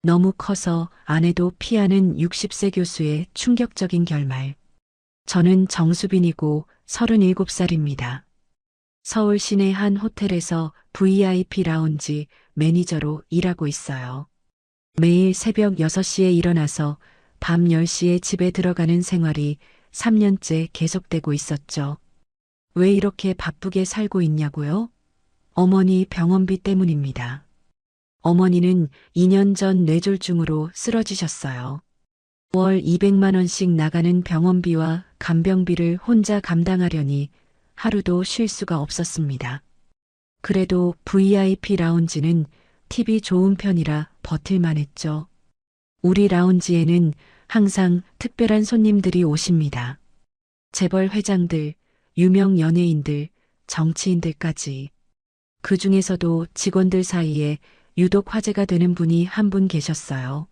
너무 커서 아내도 피하는 60세 교수의 충격적인 결말. 저는 정수빈이고 37살입니다. 서울 시내 한 호텔에서 VIP 라운지 매니저로 일하고 있어요. 매일 새벽 6시에 일어나서 밤 10시에 집에 들어가는 생활이 3년째 계속되고 있었죠. 왜 이렇게 바쁘게 살고 있냐고요? 어머니 병원비 때문입니다. 어머니는 2년 전 뇌졸중으로 쓰러지셨어요. 월 200만 원씩 나가는 병원비와 간병비를 혼자 감당하려니 하루도 쉴 수가 없었습니다. 그래도 VIP 라운지는 팁이 좋은 편이라 버틸만 했죠. 우리 라운지에는 항상 특별한 손님들이 오십니다. 재벌 회장들, 유명 연예인들, 정치인들까지. 그 중에서도 직원들 사이에 유독 화제가 되는 분이 한 분 계셨어요.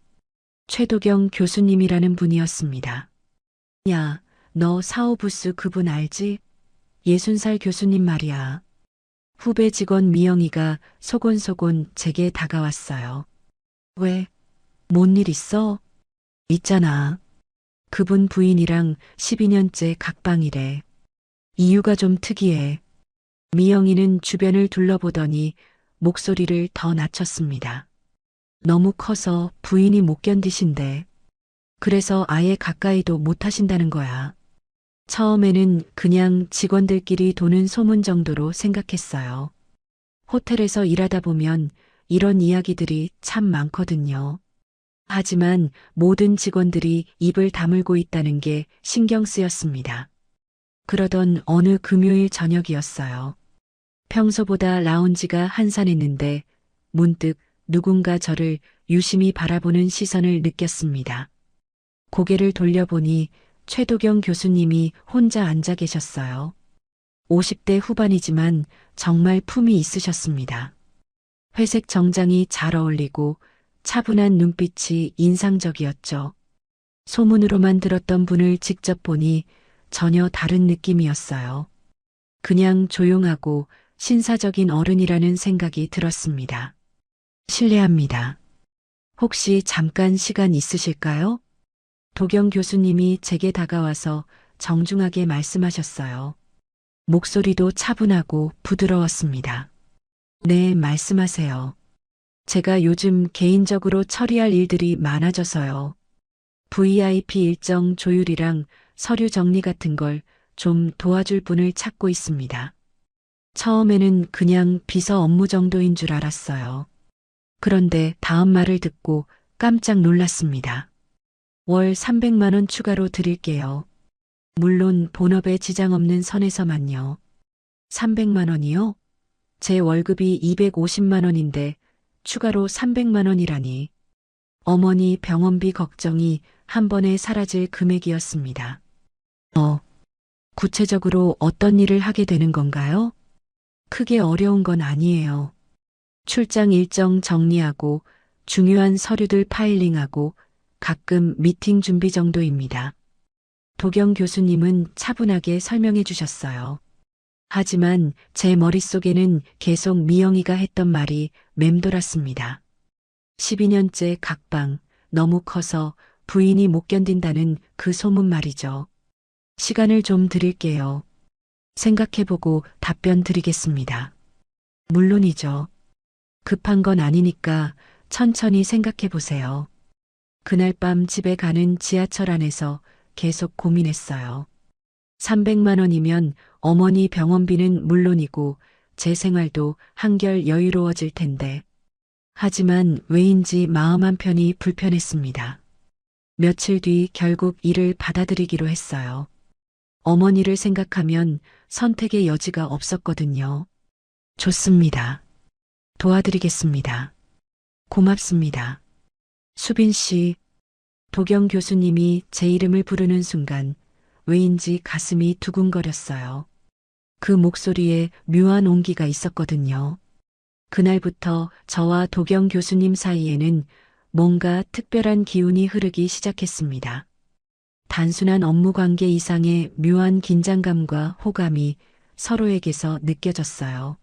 최도경 교수님이라는 분이었습니다. 야, 너 사오부스 그분 알지? 60살 교수님 말이야. 후배 직원 미영이가 소곤소곤 제게 다가왔어요. 왜? 뭔 일 있어? 있잖아. 그분 부인이랑 12년째 각방이래. 이유가 좀 특이해. 미영이는 주변을 둘러보더니 목소리를 더 낮췄습니다. 너무 커서 부인이 못 견디신대. 그래서 아예 가까이도 못 하신다는 거야. 처음에는 그냥 직원들끼리 도는 소문 정도로 생각했어요. 호텔에서 일하다 보면 이런 이야기들이 참 많거든요. 하지만 모든 직원들이 입을 다물고 있다는 게 신경 쓰였습니다. 그러던 어느 금요일 저녁이었어요. 평소보다 라운지가 한산했는데 문득 누군가 저를 유심히 바라보는 시선을 느꼈습니다. 고개를 돌려보니 최도경 교수님이 혼자 앉아 계셨어요. 50대 후반이지만 정말 품이 있으셨습니다. 회색 정장이 잘 어울리고 차분한 눈빛이 인상적이었죠. 소문으로만 들었던 분을 직접 보니 전혀 다른 느낌이었어요. 그냥 조용하고 신사적인 어른이라는 생각이 들었습니다. 실례합니다. 혹시 잠깐 시간 있으실까요? 도경 교수님이 제게 다가와서 정중하게 말씀하셨어요. 목소리도 차분하고 부드러웠습니다. 네, 말씀하세요. 제가 요즘 개인적으로 처리할 일들이 많아져서요. VIP 일정 조율이랑 서류 정리 같은 걸 좀 도와줄 분을 찾고 있습니다. 처음에는 그냥 비서 업무 정도인 줄 알았어요. 그런데 다음 말을 듣고 깜짝 놀랐습니다. 월 300만 원 추가로 드릴게요. 물론 본업에 지장 없는 선에서만요. 300만 원이요? 제 월급이 250만 원인데 추가로 300만 원이라니. 어머니 병원비 걱정이 한 번에 사라질 금액이었습니다. 구체적으로 어떤 일을 하게 되는 건가요? 크게 어려운 건 아니에요. 출장 일정 정리하고 중요한 서류들 파일링하고 가끔 미팅 준비 정도입니다. 도경 교수님은 차분하게 설명해 주셨어요. 하지만 제 머릿속에는 계속 미영이가 했던 말이 맴돌았습니다. 12년째 각방, 너무 커서 부인이 못 견딘다는 그 소문 말이죠. 시간을 좀 드릴게요. 생각해보고 답변 드리겠습니다. 물론이죠. 급한 건 아니니까 천천히 생각해보세요. 그날 밤 집에 가는 지하철 안에서 계속 고민했어요. 300만 원이면 어머니 병원비는 물론이고 제 생활도 한결 여유로워질 텐데. 하지만 왜인지 마음 한편이 불편했습니다. 며칠 뒤 결국 일을 받아들이기로 했어요. 어머니를 생각하면 선택의 여지가 없었거든요. 좋습니다. 도와드리겠습니다. 고맙습니다. 수빈 씨, 도경 교수님이 제 이름을 부르는 순간 왜인지 가슴이 두근거렸어요. 그 목소리에 묘한 온기가 있었거든요. 그날부터 저와 도경 교수님 사이에는 뭔가 특별한 기운이 흐르기 시작했습니다. 단순한 업무 관계 이상의 묘한 긴장감과 호감이 서로에게서 느껴졌어요.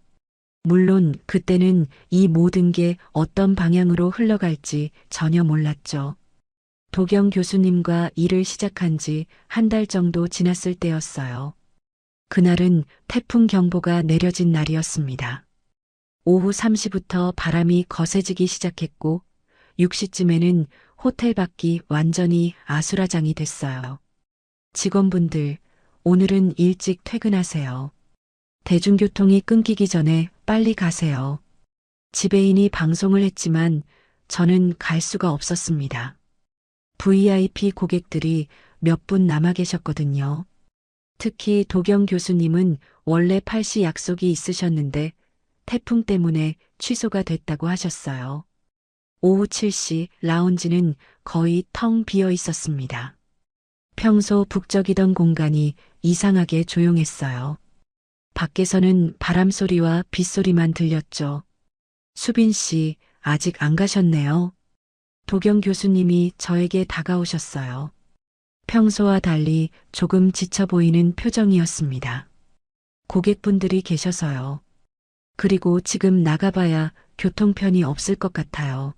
물론 그때는 이 모든 게 어떤 방향으로 흘러갈지 전혀 몰랐죠. 도경 교수님과 일을 시작한 지 한 달 정도 지났을 때였어요. 그날은 태풍 경보가 내려진 날이었습니다. 오후 3시부터 바람이 거세지기 시작했고 6시쯤에는 호텔 밖이 완전히 아수라장이 됐어요. 직원분들, 오늘은 일찍 퇴근하세요. 대중교통이 끊기기 전에 빨리 가세요. 지배인이 방송을 했지만 저는 갈 수가 없었습니다. VIP 고객들이 몇 분 남아 계셨거든요. 특히 도경 교수님은 원래 8시 약속이 있으셨는데 태풍 때문에 취소가 됐다고 하셨어요. 오후 7시 라운지는 거의 텅 비어 있었습니다. 평소 북적이던 공간이 이상하게 조용했어요. 밖에서는 바람소리와 빗소리만 들렸죠. 수빈 씨, 아직 안 가셨네요. 도경 교수님이 저에게 다가오셨어요. 평소와 달리 조금 지쳐 보이는 표정이었습니다. 고객분들이 계셔서요. 그리고 지금 나가봐야 교통편이 없을 것 같아요.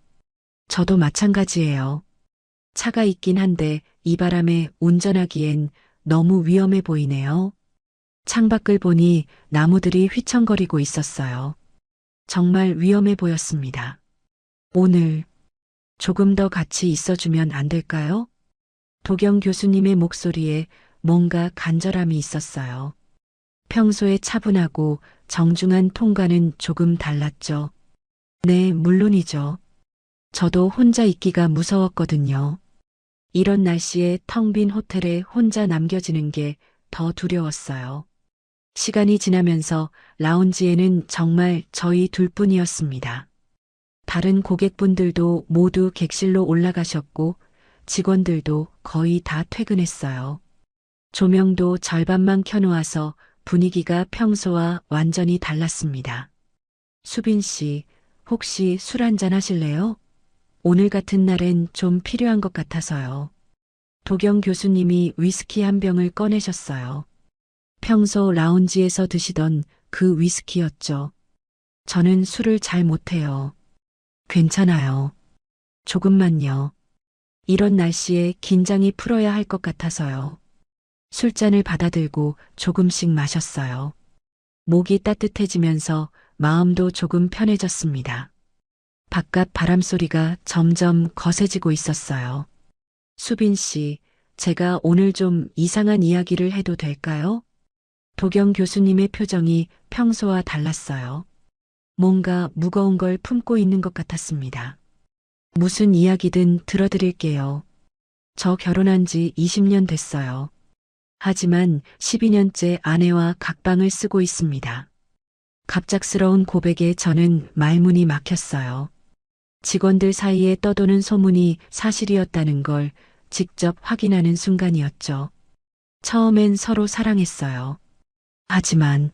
저도 마찬가지예요. 차가 있긴 한데 이 바람에 운전하기엔 너무 위험해 보이네요. 창밖을 보니 나무들이 휘청거리고 있었어요. 정말 위험해 보였습니다. 오늘 조금 더 같이 있어주면 안 될까요? 도경 교수님의 목소리에 뭔가 간절함이 있었어요. 평소에 차분하고 정중한 톤과는 조금 달랐죠. 네, 물론이죠. 저도 혼자 있기가 무서웠거든요. 이런 날씨에 텅 빈 호텔에 혼자 남겨지는 게 더 두려웠어요. 시간이 지나면서 라운지에는 정말 저희 둘뿐이었습니다. 다른 고객분들도 모두 객실로 올라가셨고 직원들도 거의 다 퇴근했어요. 조명도 절반만 켜놓아서 분위기가 평소와 완전히 달랐습니다. 수빈 씨, 혹시 술 한잔 하실래요? 오늘 같은 날엔 좀 필요한 것 같아서요. 도경 교수님이 위스키 한 병을 꺼내셨어요. 평소 라운지에서 드시던 그 위스키였죠. 저는 술을 잘 못해요. 괜찮아요. 조금만요. 이런 날씨에 긴장이 풀어야 할 것 같아서요. 술잔을 받아들고 조금씩 마셨어요. 목이 따뜻해지면서 마음도 조금 편해졌습니다. 바깥 바람소리가 점점 거세지고 있었어요. 수빈 씨, 제가 오늘 좀 이상한 이야기를 해도 될까요? 도경 교수님의 표정이 평소와 달랐어요. 뭔가 무거운 걸 품고 있는 것 같았습니다. 무슨 이야기든 들어드릴게요. 저 결혼한 지 20년 됐어요. 하지만 12년째 아내와 각방을 쓰고 있습니다. 갑작스러운 고백에 저는 말문이 막혔어요. 직원들 사이에 떠도는 소문이 사실이었다는 걸 직접 확인하는 순간이었죠. 처음엔 서로 사랑했어요. 하지만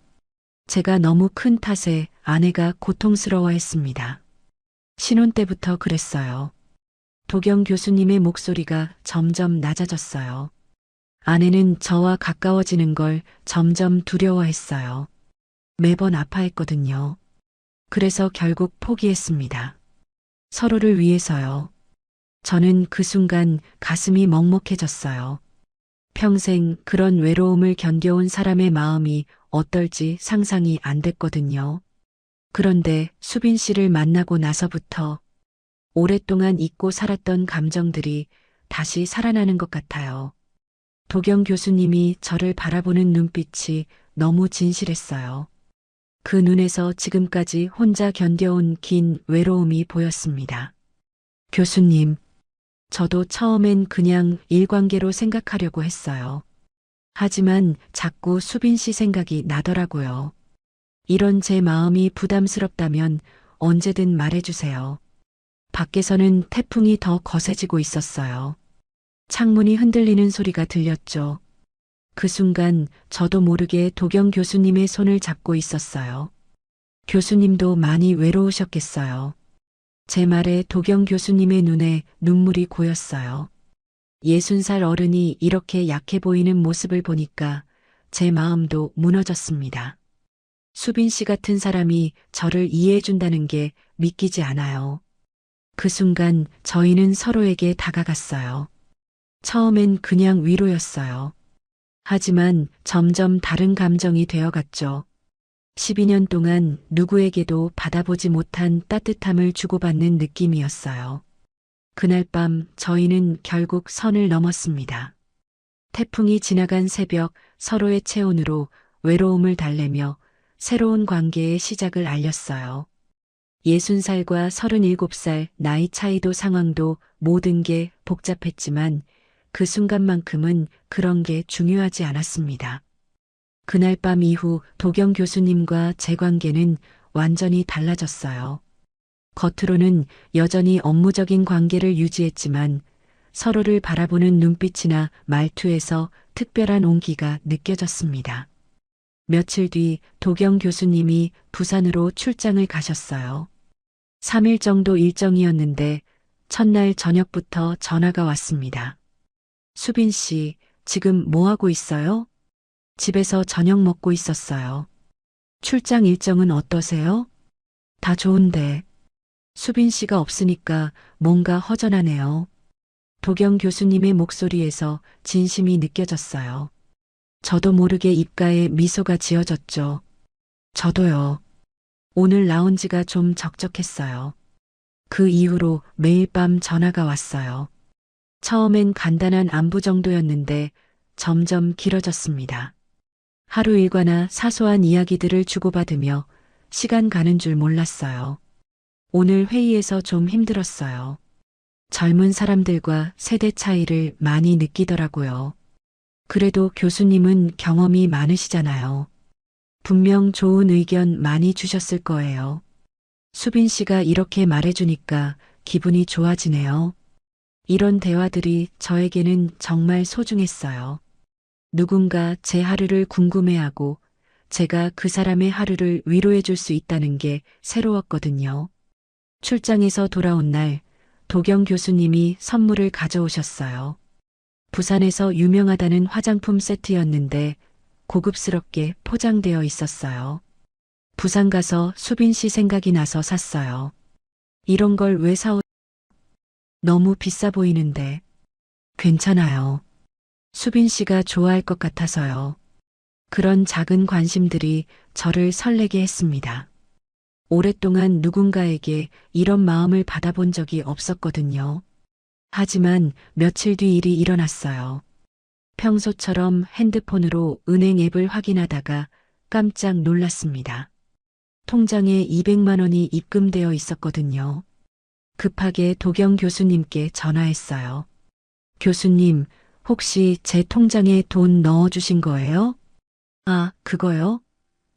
제가 너무 큰 탓에 아내가 고통스러워했습니다. 신혼 때부터 그랬어요. 도경 교수님의 목소리가 점점 낮아졌어요. 아내는 저와 가까워지는 걸 점점 두려워했어요. 매번 아파했거든요. 그래서 결국 포기했습니다. 서로를 위해서요. 저는 그 순간 가슴이 먹먹해졌어요. 평생 그런 외로움을 견뎌온 사람의 마음이 어떨지 상상이 안 됐거든요. 그런데 수빈 씨를 만나고 나서부터 오랫동안 잊고 살았던 감정들이 다시 살아나는 것 같아요. 도경 교수님이 저를 바라보는 눈빛이 너무 진실했어요. 그 눈에서 지금까지 혼자 견뎌온 긴 외로움이 보였습니다. 교수님, 저도 처음엔 그냥 일관계로 생각하려고 했어요. 하지만 자꾸 수빈 씨 생각이 나더라고요. 이런 제 마음이 부담스럽다면 언제든 말해주세요. 밖에서는 태풍이 더 거세지고 있었어요. 창문이 흔들리는 소리가 들렸죠. 그 순간 저도 모르게 도경 교수님의 손을 잡고 있었어요. 교수님도 많이 외로우셨겠어요. 제 말에 도경 교수님의 눈에 눈물이 고였어요. 60살 어른이 이렇게 약해 보이는 모습을 보니까 제 마음도 무너졌습니다. 수빈 씨 같은 사람이 저를 이해해준다는 게 믿기지 않아요. 그 순간 저희는 서로에게 다가갔어요. 처음엔 그냥 위로였어요. 하지만 점점 다른 감정이 되어갔죠. 12년 동안 누구에게도 받아보지 못한 따뜻함을 주고받는 느낌이었어요. 그날 밤 저희는 결국 선을 넘었습니다. 태풍이 지나간 새벽 서로의 체온으로 외로움을 달래며 새로운 관계의 시작을 알렸어요. 60살과 37살 나이 차이도 상황도 모든 게 복잡했지만 그 순간만큼은 그런 게 중요하지 않았습니다. 그날 밤 이후 도경 교수님과 제 관계는 완전히 달라졌어요. 겉으로는 여전히 업무적인 관계를 유지했지만 서로를 바라보는 눈빛이나 말투에서 특별한 온기가 느껴졌습니다. 며칠 뒤 도경 교수님이 부산으로 출장을 가셨어요. 3일 정도 일정이었는데 첫날 저녁부터 전화가 왔습니다. 수빈 씨, 지금 뭐 하고 있어요? 집에서 저녁 먹고 있었어요. 출장 일정은 어떠세요? 다 좋은데. 수빈 씨가 없으니까 뭔가 허전하네요. 도경 교수님의 목소리에서 진심이 느껴졌어요. 저도 모르게 입가에 미소가 지어졌죠. 저도요. 오늘 나온 지가 좀 적적했어요. 그 이후로 매일 밤 전화가 왔어요. 처음엔 간단한 안부 정도였는데 점점 길어졌습니다. 하루 일과나 사소한 이야기들을 주고받으며 시간 가는 줄 몰랐어요. 오늘 회의에서 좀 힘들었어요. 젊은 사람들과 세대 차이를 많이 느끼더라고요. 그래도 교수님은 경험이 많으시잖아요. 분명 좋은 의견 많이 주셨을 거예요. 수빈 씨가 이렇게 말해주니까 기분이 좋아지네요. 이런 대화들이 저에게는 정말 소중했어요. 누군가 제 하루를 궁금해하고 제가 그 사람의 하루를 위로해 줄 수 있다는 게 새로웠거든요. 출장에서 돌아온 날 도경 교수님이 선물을 가져오셨어요. 부산에서 유명하다는 화장품 세트였는데 고급스럽게 포장되어 있었어요. 부산 가서 수빈 씨 생각이 나서 샀어요. 이런 걸 왜 사오? 너무 비싸 보이는데. 괜찮아요. 수빈 씨가 좋아할 것 같아서요. 그런 작은 관심들이 저를 설레게 했습니다. 오랫동안 누군가에게 이런 마음을 받아본 적이 없었거든요. 하지만 며칠 뒤 일이 일어났어요. 평소처럼 핸드폰으로 은행 앱을 확인하다가 깜짝 놀랐습니다. 통장에 200만 원이 입금되어 있었거든요. 급하게 도경 교수님께 전화했어요. 교수님, 혹시 제 통장에 돈 넣어주신 거예요? 아, 그거요?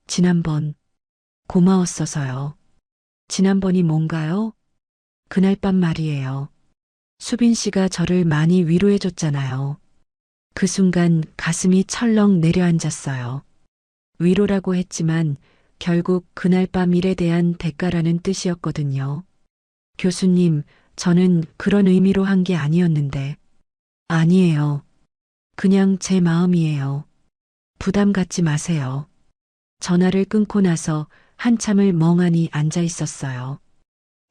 지난번. 고마웠어서요. 지난번이 뭔가요? 그날 밤 말이에요. 수빈 씨가 저를 많이 위로해줬잖아요. 그 순간 가슴이 철렁 내려앉았어요. 위로라고 했지만 결국 그날 밤 일에 대한 대가라는 뜻이었거든요. 교수님, 저는 그런 의미로 한 게 아니었는데. 아니에요. 그냥 제 마음이에요. 부담 갖지 마세요. 전화를 끊고 나서 한참을 멍하니 앉아 있었어요.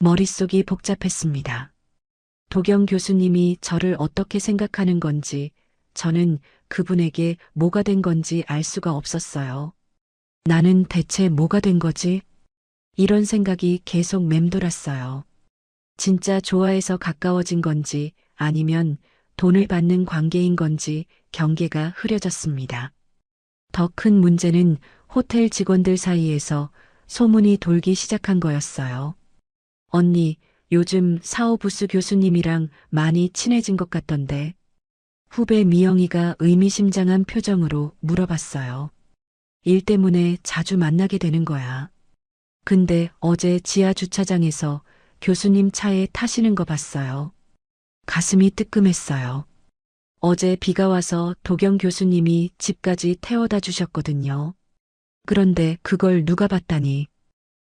머릿속이 복잡했습니다. 도경 교수님이 저를 어떻게 생각하는 건지, 저는 그분에게 뭐가 된 건지 알 수가 없었어요. 나는 대체 뭐가 된 거지? 이런 생각이 계속 맴돌았어요. 진짜 좋아해서 가까워진 건지 아니면 돈을 받는 관계인 건지 경계가 흐려졌습니다. 더 큰 문제는 호텔 직원들 사이에서 소문이 돌기 시작한 거였어요. 언니, 요즘 사오부스 교수님이랑 많이 친해진 것 같던데. 후배 미영이가 의미심장한 표정으로 물어봤어요. 일 때문에 자주 만나게 되는 거야. 근데 어제 지하 주차장에서 교수님 차에 타시는 거 봤어요. 가슴이 뜨끔했어요. 어제 비가 와서 도경 교수님이 집까지 태워다 주셨거든요. 그런데 그걸 누가 봤다니.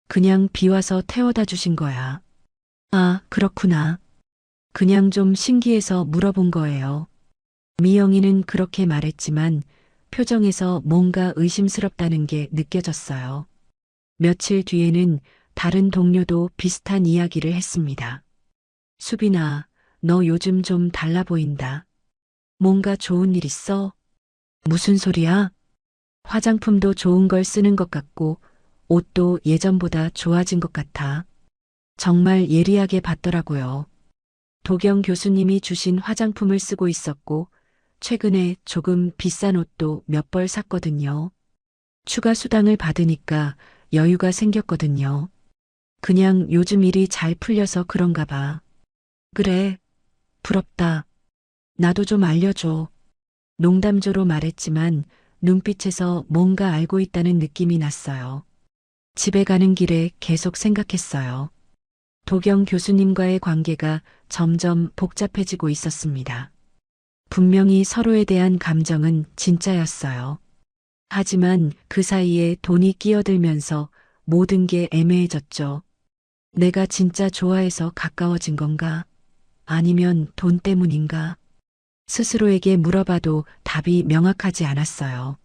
그냥 비 와서 태워다 주신 거야. 아, 그렇구나. 그냥 좀 신기해서 물어본 거예요. 미영이는 그렇게 말했지만 표정에서 뭔가 의심스럽다는 게 느껴졌어요. 며칠 뒤에는 다른 동료도 비슷한 이야기를 했습니다. 수빈아, 너 요즘 좀 달라 보인다. 뭔가 좋은 일 있어? 무슨 소리야? 화장품도 좋은 걸 쓰는 것 같고, 옷도 예전보다 좋아진 것 같아. 정말 예리하게 봤더라고요. 도경 교수님이 주신 화장품을 쓰고 있었고, 최근에 조금 비싼 옷도 몇 벌 샀거든요. 추가 수당을 받으니까 여유가 생겼거든요. 그냥 요즘 일이 잘 풀려서 그런가 봐. 그래, 부럽다. 나도 좀 알려줘. 농담조로 말했지만 눈빛에서 뭔가 알고 있다는 느낌이 났어요. 집에 가는 길에 계속 생각했어요. 도경 교수님과의 관계가 점점 복잡해지고 있었습니다. 분명히 서로에 대한 감정은 진짜였어요. 하지만 그 사이에 돈이 끼어들면서 모든 게 애매해졌죠. 내가 진짜 좋아해서 가까워진 건가? 아니면 돈 때문인가? 스스로에게 물어봐도 답이 명확하지 않았어요.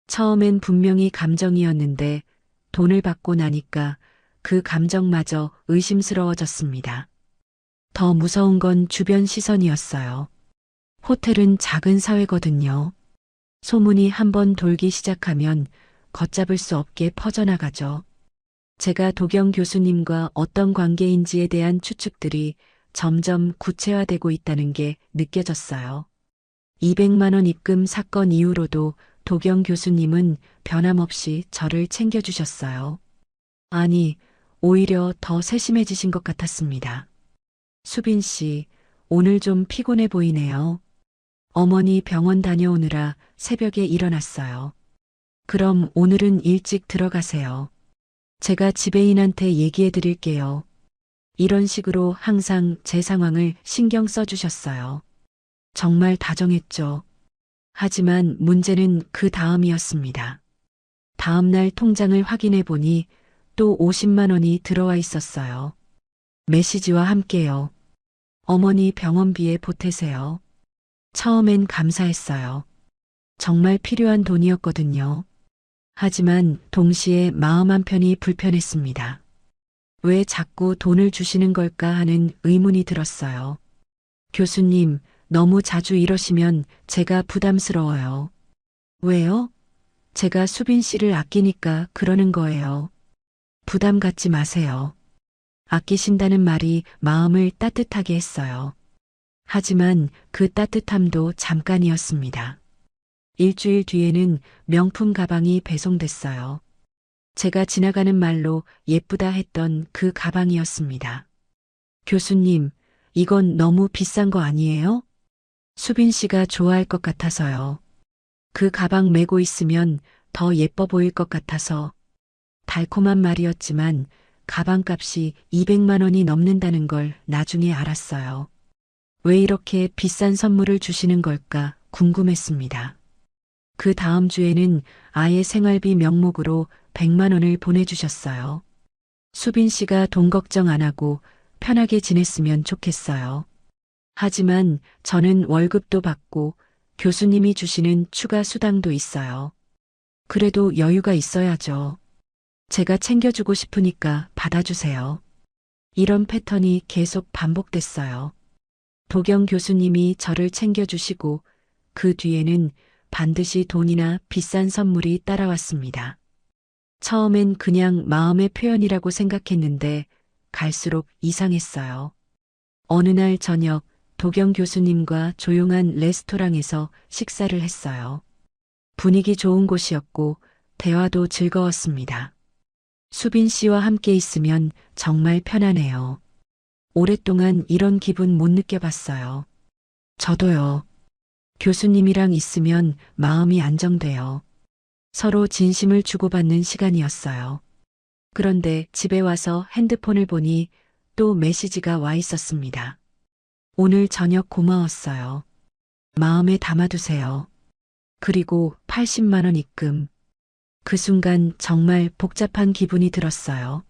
처음엔 분명히 감정이었는데 돈을 받고 나니까 그 감정마저 의심스러워졌습니다. 더 무서운 건 주변 시선이었어요. 호텔은 작은 사회거든요. 소문이 한번 돌기 시작하면 걷잡을 수 없게 퍼져나가죠. 제가 도경 교수님과 어떤 관계인지에 대한 추측들이 점점 구체화되고 있다는 게 느껴졌어요. 200만 원 입금 사건 이후로도 도경 교수님은 변함없이 저를 챙겨주셨어요. 아니, 오히려 더 세심해지신 것 같았습니다. 수빈 씨, 오늘 좀 피곤해 보이네요. 어머니 병원 다녀오느라 새벽에 일어났어요. 그럼 오늘은 일찍 들어가세요. 제가 지배인한테 얘기해 드릴게요. 이런 식으로 항상 제 상황을 신경 써 주셨어요. 정말 다정했죠. 하지만 문제는 그 다음이었습니다. 다음 날 통장을 확인해 보니 또 50만 원이 들어와 있었어요. 메시지와 함께요. 어머니 병원비에 보태세요. 처음엔 감사했어요. 정말 필요한 돈이었거든요. 하지만 동시에 마음 한편이 불편했습니다. 왜 자꾸 돈을 주시는 걸까 하는 의문이 들었어요. 교수님, 너무 자주 이러시면 제가 부담스러워요. 왜요? 제가 수빈 씨를 아끼니까 그러는 거예요. 부담 갖지 마세요. 아끼신다는 말이 마음을 따뜻하게 했어요. 하지만 그 따뜻함도 잠깐이었습니다. 일주일 뒤에는 명품 가방이 배송됐어요. 제가 지나가는 말로 예쁘다 했던 그 가방이었습니다. 교수님, 이건 너무 비싼 거 아니에요? 수빈 씨가 좋아할 것 같아서요. 그 가방 메고 있으면 더 예뻐 보일 것 같아서. 달콤한 말이었지만 가방값이 200만 원이 넘는다는 걸 나중에 알았어요. 왜 이렇게 비싼 선물을 주시는 걸까 궁금했습니다. 그 다음 주에는 아예 생활비 명목으로 100만 원을 보내주셨어요. 수빈 씨가 돈 걱정 안 하고 편하게 지냈으면 좋겠어요. 하지만 저는 월급도 받고 교수님이 주시는 추가 수당도 있어요. 그래도 여유가 있어야죠. 제가 챙겨주고 싶으니까 받아주세요. 이런 패턴이 계속 반복됐어요. 도경 교수님이 저를 챙겨주시고 그 뒤에는 반드시 돈이나 비싼 선물이 따라왔습니다. 처음엔 그냥 마음의 표현이라고 생각했는데 갈수록 이상했어요. 어느 날 저녁 도경 교수님과 조용한 레스토랑에서 식사를 했어요. 분위기 좋은 곳이었고 대화도 즐거웠습니다. 수빈 씨와 함께 있으면 정말 편하네요. 오랫동안 이런 기분 못 느껴봤어요. 저도요. 교수님이랑 있으면 마음이 안정돼요. 서로 진심을 주고받는 시간이었어요. 그런데 집에 와서 핸드폰을 보니 또 메시지가 와 있었습니다. 오늘 저녁 고마웠어요. 마음에 담아두세요. 그리고 80만 원 입금. 그 순간 정말 복잡한 기분이 들었어요.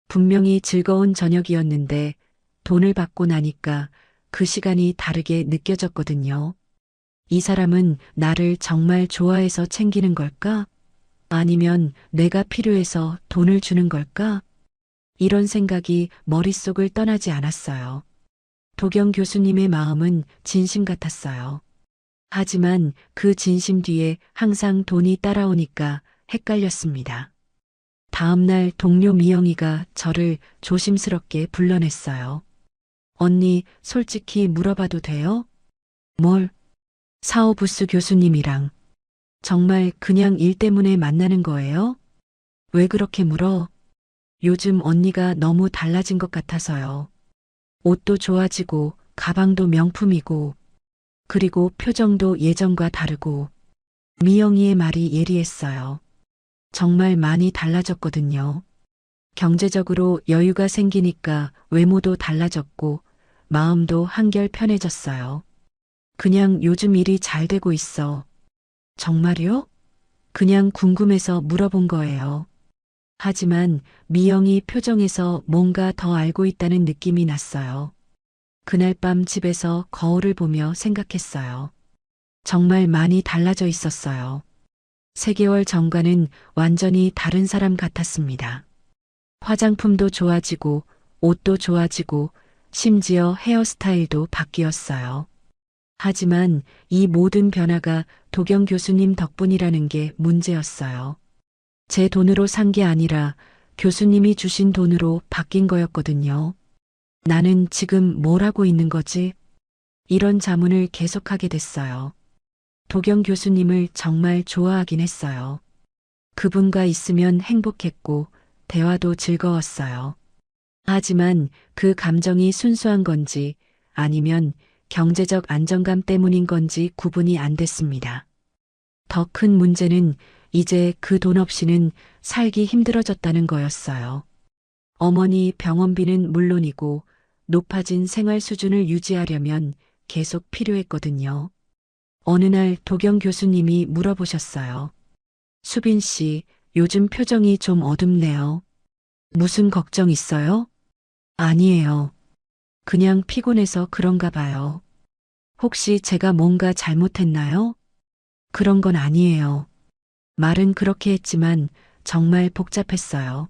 분명히 즐거운 저녁이었는데 돈을 받고 나니까 그 시간이 다르게 느껴졌거든요. 이 사람은 나를 정말 좋아해서 챙기는 걸까? 아니면 내가 필요해서 돈을 주는 걸까? 이런 생각이 머릿속을 떠나지 않았어요. 도경 교수님의 마음은 진심 같았어요. 하지만 그 진심 뒤에 항상 돈이 따라오니까 헷갈렸습니다. 다음날 동료 미영이가 저를 조심스럽게 불러냈어요. 언니, 솔직히 물어봐도 돼요? 뭘? 사오부스 교수님이랑. 정말 그냥 일 때문에 만나는 거예요? 왜 그렇게 물어? 요즘 언니가 너무 달라진 것 같아서요. 옷도 좋아지고, 가방도 명품이고, 그리고 표정도 예전과 다르고, 미영이의 말이 예리했어요. 정말 많이 달라졌거든요. 경제적으로 여유가 생기니까 외모도 달라졌고, 마음도 한결 편해졌어요. 그냥 요즘 일이 잘 되고 있어. 정말요? 그냥 궁금해서 물어본 거예요. 하지만 미영이 표정에서 뭔가 더 알고 있다는 느낌이 났어요. 그날 밤 집에서 거울을 보며 생각했어요. 정말 많이 달라져 있었어요. 3개월 전과는 완전히 다른 사람 같았습니다. 화장품도 좋아지고, 옷도 좋아지고, 심지어 헤어스타일도 바뀌었어요. 하지만 이 모든 변화가 도경 교수님 덕분이라는 게 문제였어요. 제 돈으로 산 게 아니라 교수님이 주신 돈으로 바뀐 거였거든요. 나는 지금 뭘 하고 있는 거지? 이런 자문을 계속하게 됐어요. 도경 교수님을 정말 좋아하긴 했어요. 그분과 있으면 행복했고 대화도 즐거웠어요. 하지만 그 감정이 순수한 건지 아니면 경제적 안정감 때문인 건지 구분이 안 됐습니다. 더 큰 문제는 이제 그 돈 없이는 살기 힘들어졌다는 거였어요. 어머니 병원비는 물론이고 높아진 생활 수준을 유지하려면 계속 필요했거든요. 어느 날 도경 교수님이 물어보셨어요. 수빈 씨, 요즘 표정이 좀 어둡네요. 무슨 걱정 있어요? 아니에요. 그냥 피곤해서 그런가 봐요. 혹시 제가 뭔가 잘못했나요? 그런 건 아니에요. 말은 그렇게 했지만 정말 복잡했어요.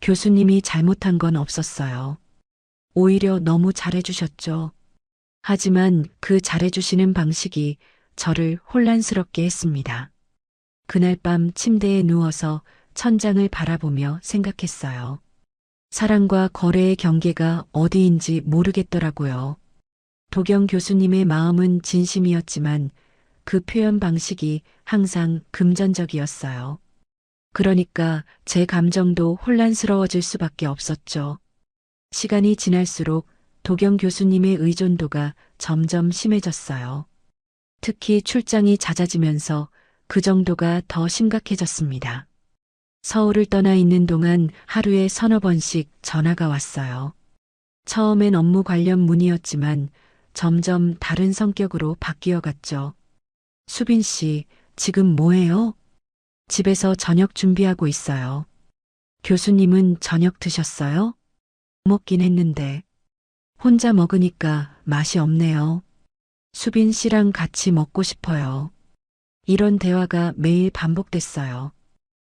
교수님이 잘못한 건 없었어요. 오히려 너무 잘해주셨죠. 하지만 그 잘해주시는 방식이 저를 혼란스럽게 했습니다. 그날 밤 침대에 누워서 천장을 바라보며 생각했어요. 사랑과 거래의 경계가 어디인지 모르겠더라고요. 도경 교수님의 마음은 진심이었지만 그 표현 방식이 항상 금전적이었어요. 그러니까 제 감정도 혼란스러워질 수밖에 없었죠. 시간이 지날수록 도경 교수님의 의존도가 점점 심해졌어요. 특히 출장이 잦아지면서 그 정도가 더 심각해졌습니다. 서울을 떠나 있는 동안 하루에 3~4번씩 전화가 왔어요. 처음엔 업무 관련 문의였지만 점점 다른 성격으로 바뀌어 갔죠. 수빈 씨, 지금 뭐해요? 집에서 저녁 준비하고 있어요. 교수님은 저녁 드셨어요? 먹긴 했는데. 혼자 먹으니까 맛이 없네요. 수빈 씨랑 같이 먹고 싶어요. 이런 대화가 매일 반복됐어요.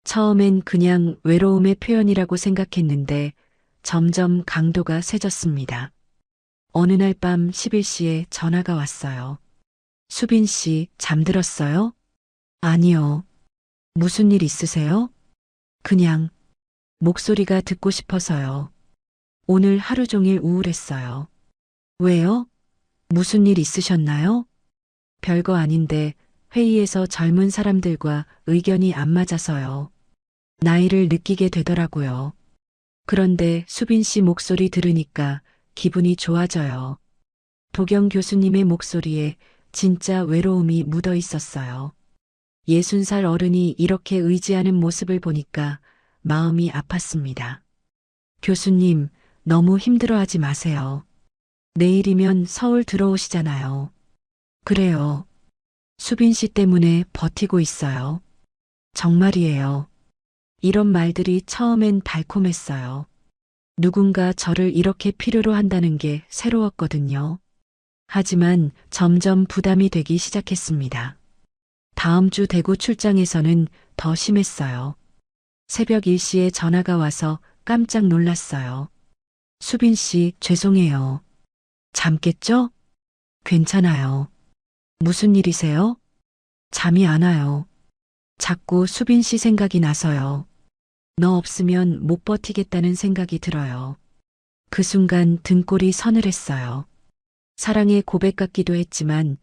처음엔 그냥 외로움의 표현이라고 생각했는데 점점 강도가 세졌습니다. 어느 날 밤 11시에 전화가 왔어요. 수빈 씨, 잠들었어요? 아니요. 무슨 일 있으세요? 그냥 목소리가 듣고 싶어서요. 오늘 하루 종일 우울했어요. 왜요? 무슨 일 있으셨나요? 별거 아닌데 회의에서 젊은 사람들과 의견이 안 맞아서요. 나이를 느끼게 되더라고요. 그런데 수빈 씨 목소리 들으니까 기분이 좋아져요. 도경 교수님의 목소리에 진짜 외로움이 묻어 있었어요. 60살 어른이 이렇게 의지하는 모습을 보니까 마음이 아팠습니다. 교수님, 너무 힘들어하지 마세요. 내일이면 서울 들어오시잖아요. 그래요. 수빈 씨 때문에 버티고 있어요. 정말이에요. 이런 말들이 처음엔 달콤했어요. 누군가 저를 이렇게 필요로 한다는 게 새로웠거든요. 하지만 점점 부담이 되기 시작했습니다. 다음 주 대구 출장에서는 더 심했어요. 새벽 1시에 전화가 와서 깜짝 놀랐어요. 수빈 씨, 죄송해요. 잠 깼죠? 괜찮아요. 무슨 일이세요? 잠이 안 와요. 자꾸 수빈 씨 생각이 나서요. 너 없으면 못 버티겠다는 생각이 들어요. 그 순간 등골이 서늘했어요. 사랑의 고백 같기도 했지만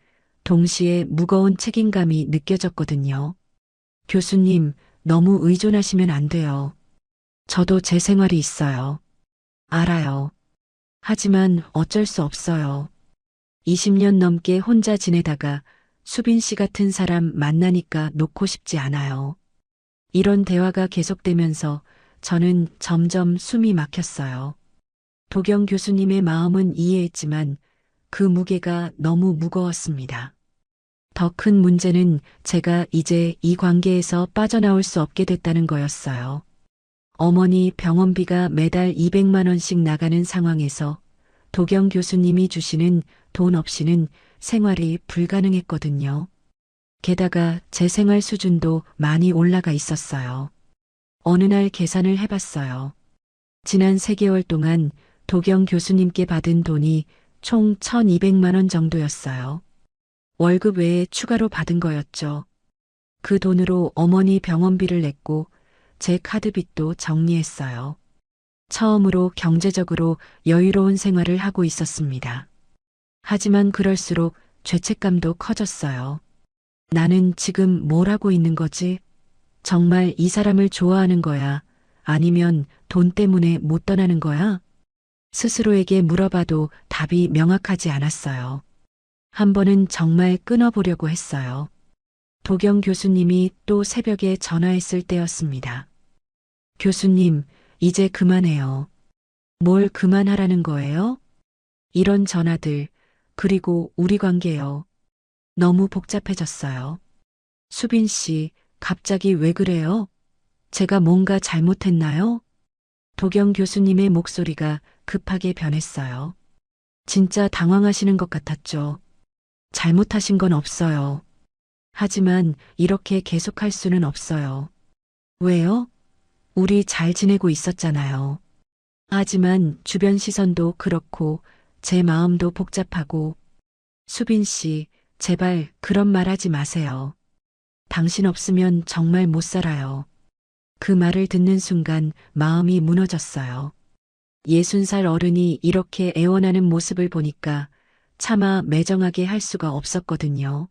동시에 무거운 책임감이 느껴졌거든요. 교수님, 너무 의존하시면 안 돼요. 저도 제 생활이 있어요. 알아요. 하지만 어쩔 수 없어요. 20년 넘게 혼자 지내다가 수빈 씨 같은 사람 만나니까 놓고 싶지 않아요. 이런 대화가 계속되면서 저는 점점 숨이 막혔어요. 도경 교수님의 마음은 이해했지만 그 무게가 너무 무거웠습니다. 더 큰 문제는 제가 이제 이 관계에서 빠져나올 수 없게 됐다는 거였어요. 어머니 병원비가 매달 200만 원씩 나가는 상황에서 도경 교수님이 주시는 돈 없이는 생활이 불가능했거든요. 게다가 제 생활 수준도 많이 올라가 있었어요. 어느 날 계산을 해봤어요. 지난 3개월 동안 도경 교수님께 받은 돈이 총 1200만 원 정도였어요. 월급 외에 추가로 받은 거였죠. 그 돈으로 어머니 병원비를 냈고 제 카드빚도 정리했어요. 처음으로 경제적으로 여유로운 생활을 하고 있었습니다. 하지만 그럴수록 죄책감도 커졌어요. 나는 지금 뭘 하고 있는 거지? 정말 이 사람을 좋아하는 거야? 아니면 돈 때문에 못 떠나는 거야? 스스로에게 물어봐도 답이 명확하지 않았어요. 한 번은 정말 끊어보려고 했어요. 도경 교수님이 또 새벽에 전화했을 때였습니다. 교수님, 이제 그만해요. 뭘 그만하라는 거예요? 이런 전화들, 그리고 우리 관계요. 너무 복잡해졌어요. 수빈 씨, 갑자기 왜 그래요? 제가 뭔가 잘못했나요? 도경 교수님의 목소리가 급하게 변했어요. 진짜 당황하시는 것 같았죠. 잘못하신 건 없어요. 하지만 이렇게 계속할 수는 없어요. 왜요? 우리 잘 지내고 있었잖아요. 하지만 주변 시선도 그렇고 제 마음도 복잡하고 수빈 씨, 제발 그런 말 하지 마세요. 당신 없으면 정말 못 살아요. 그 말을 듣는 순간 마음이 무너졌어요. 60살 어른이 이렇게 애원하는 모습을 보니까 차마 매정하게 할 수가 없었거든요.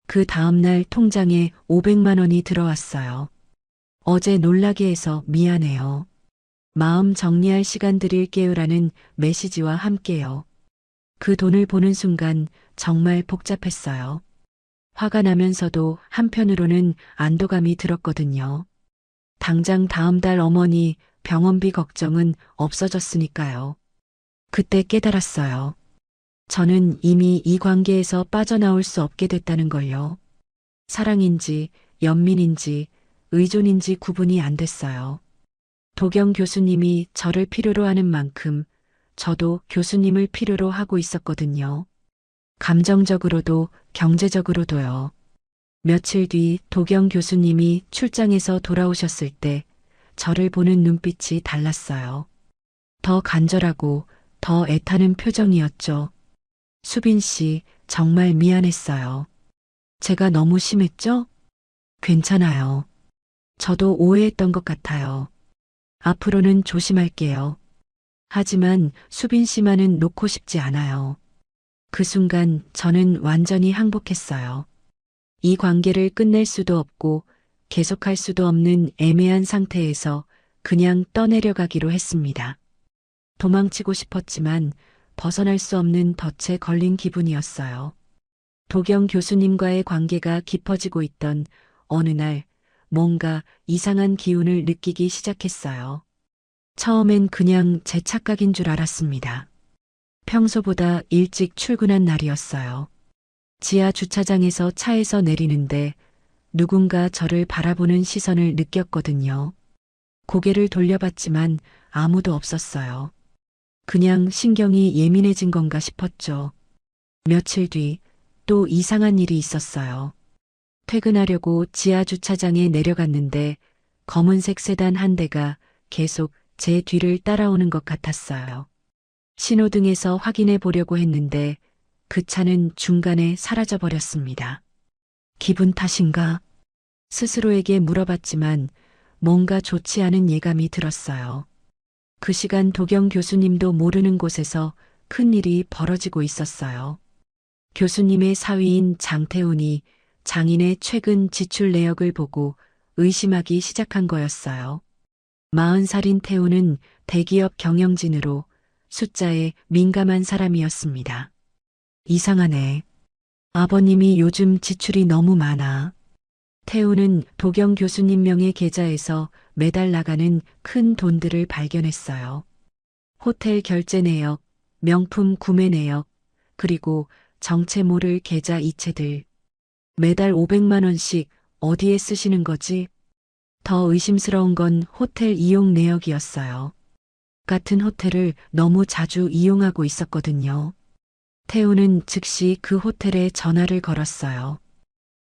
그 다음날 통장에 500만 원이 들어왔어요. 어제 놀라게 해서 미안해요. 마음 정리할 시간 드릴게요라는 메시지와 함께요. 그 돈을 보는 순간 정말 복잡했어요. 화가 나면서도 한편으로는 안도감이 들었거든요. 당장 다음 달 어머니 병원비 걱정은 없어졌으니까요. 그때 깨달았어요. 저는 이미 이 관계에서 빠져나올 수 없게 됐다는 걸요. 사랑인지 연민인지 의존인지 구분이 안 됐어요. 도경 교수님이 저를 필요로 하는 만큼 저도 교수님을 필요로 하고 있었거든요. 감정적으로도 경제적으로도요. 며칠 뒤 도경 교수님이 출장에서 돌아오셨을 때 저를 보는 눈빛이 달랐어요. 더 간절하고 더 애타는 표정이었죠. 수빈 씨, 정말 미안했어요. 제가 너무 심했죠? 괜찮아요. 저도 오해했던 것 같아요. 앞으로는 조심할게요. 하지만 수빈 씨만은 놓고 싶지 않아요. 그 순간 저는 완전히 항복했어요. 이 관계를 끝낼 수도 없고 계속할 수도 없는 애매한 상태에서 그냥 떠내려가기로 했습니다. 도망치고 싶었지만 벗어날 수 없는 덫에 걸린 기분이었어요. 도경 교수님과의 관계가 깊어지고 있던 어느 날 뭔가 이상한 기운을 느끼기 시작했어요. 처음엔 그냥 제 착각인 줄 알았습니다. 평소보다 일찍 출근한 날이었어요. 지하 주차장에서 차에서 내리는데 누군가 저를 바라보는 시선을 느꼈거든요. 고개를 돌려봤지만 아무도 없었어요. 그냥 신경이 예민해진 건가 싶었죠. 며칠 뒤 또 이상한 일이 있었어요. 퇴근하려고 지하 주차장에 내려갔는데 검은색 세단 한 대가 계속 제 뒤를 따라오는 것 같았어요. 신호등에서 확인해 보려고 했는데 그 차는 중간에 사라져 버렸습니다. 기분 탓인가? 스스로에게 물어봤지만 뭔가 좋지 않은 예감이 들었어요. 그 시간 도경 교수님도 모르는 곳에서 큰 일이 벌어지고 있었어요. 교수님의 사위인 장태훈이 장인의 최근 지출 내역을 보고 의심하기 시작한 거였어요. 40살인 태훈은 대기업 경영진으로 숫자에 민감한 사람이었습니다. 이상하네. 아버님이 요즘 지출이 너무 많아. 태훈은 도경 교수님 명의 계좌에서 매달 나가는 큰 돈들을 발견했어요. 호텔 결제 내역, 명품 구매 내역, 그리고 정체 모를 계좌 이체들. 매달 500만 원씩 어디에 쓰시는 거지? 더 의심스러운 건 호텔 이용 내역이었어요. 같은 호텔을 너무 자주 이용하고 있었거든요. 태우는 즉시 그 호텔에 전화를 걸었어요.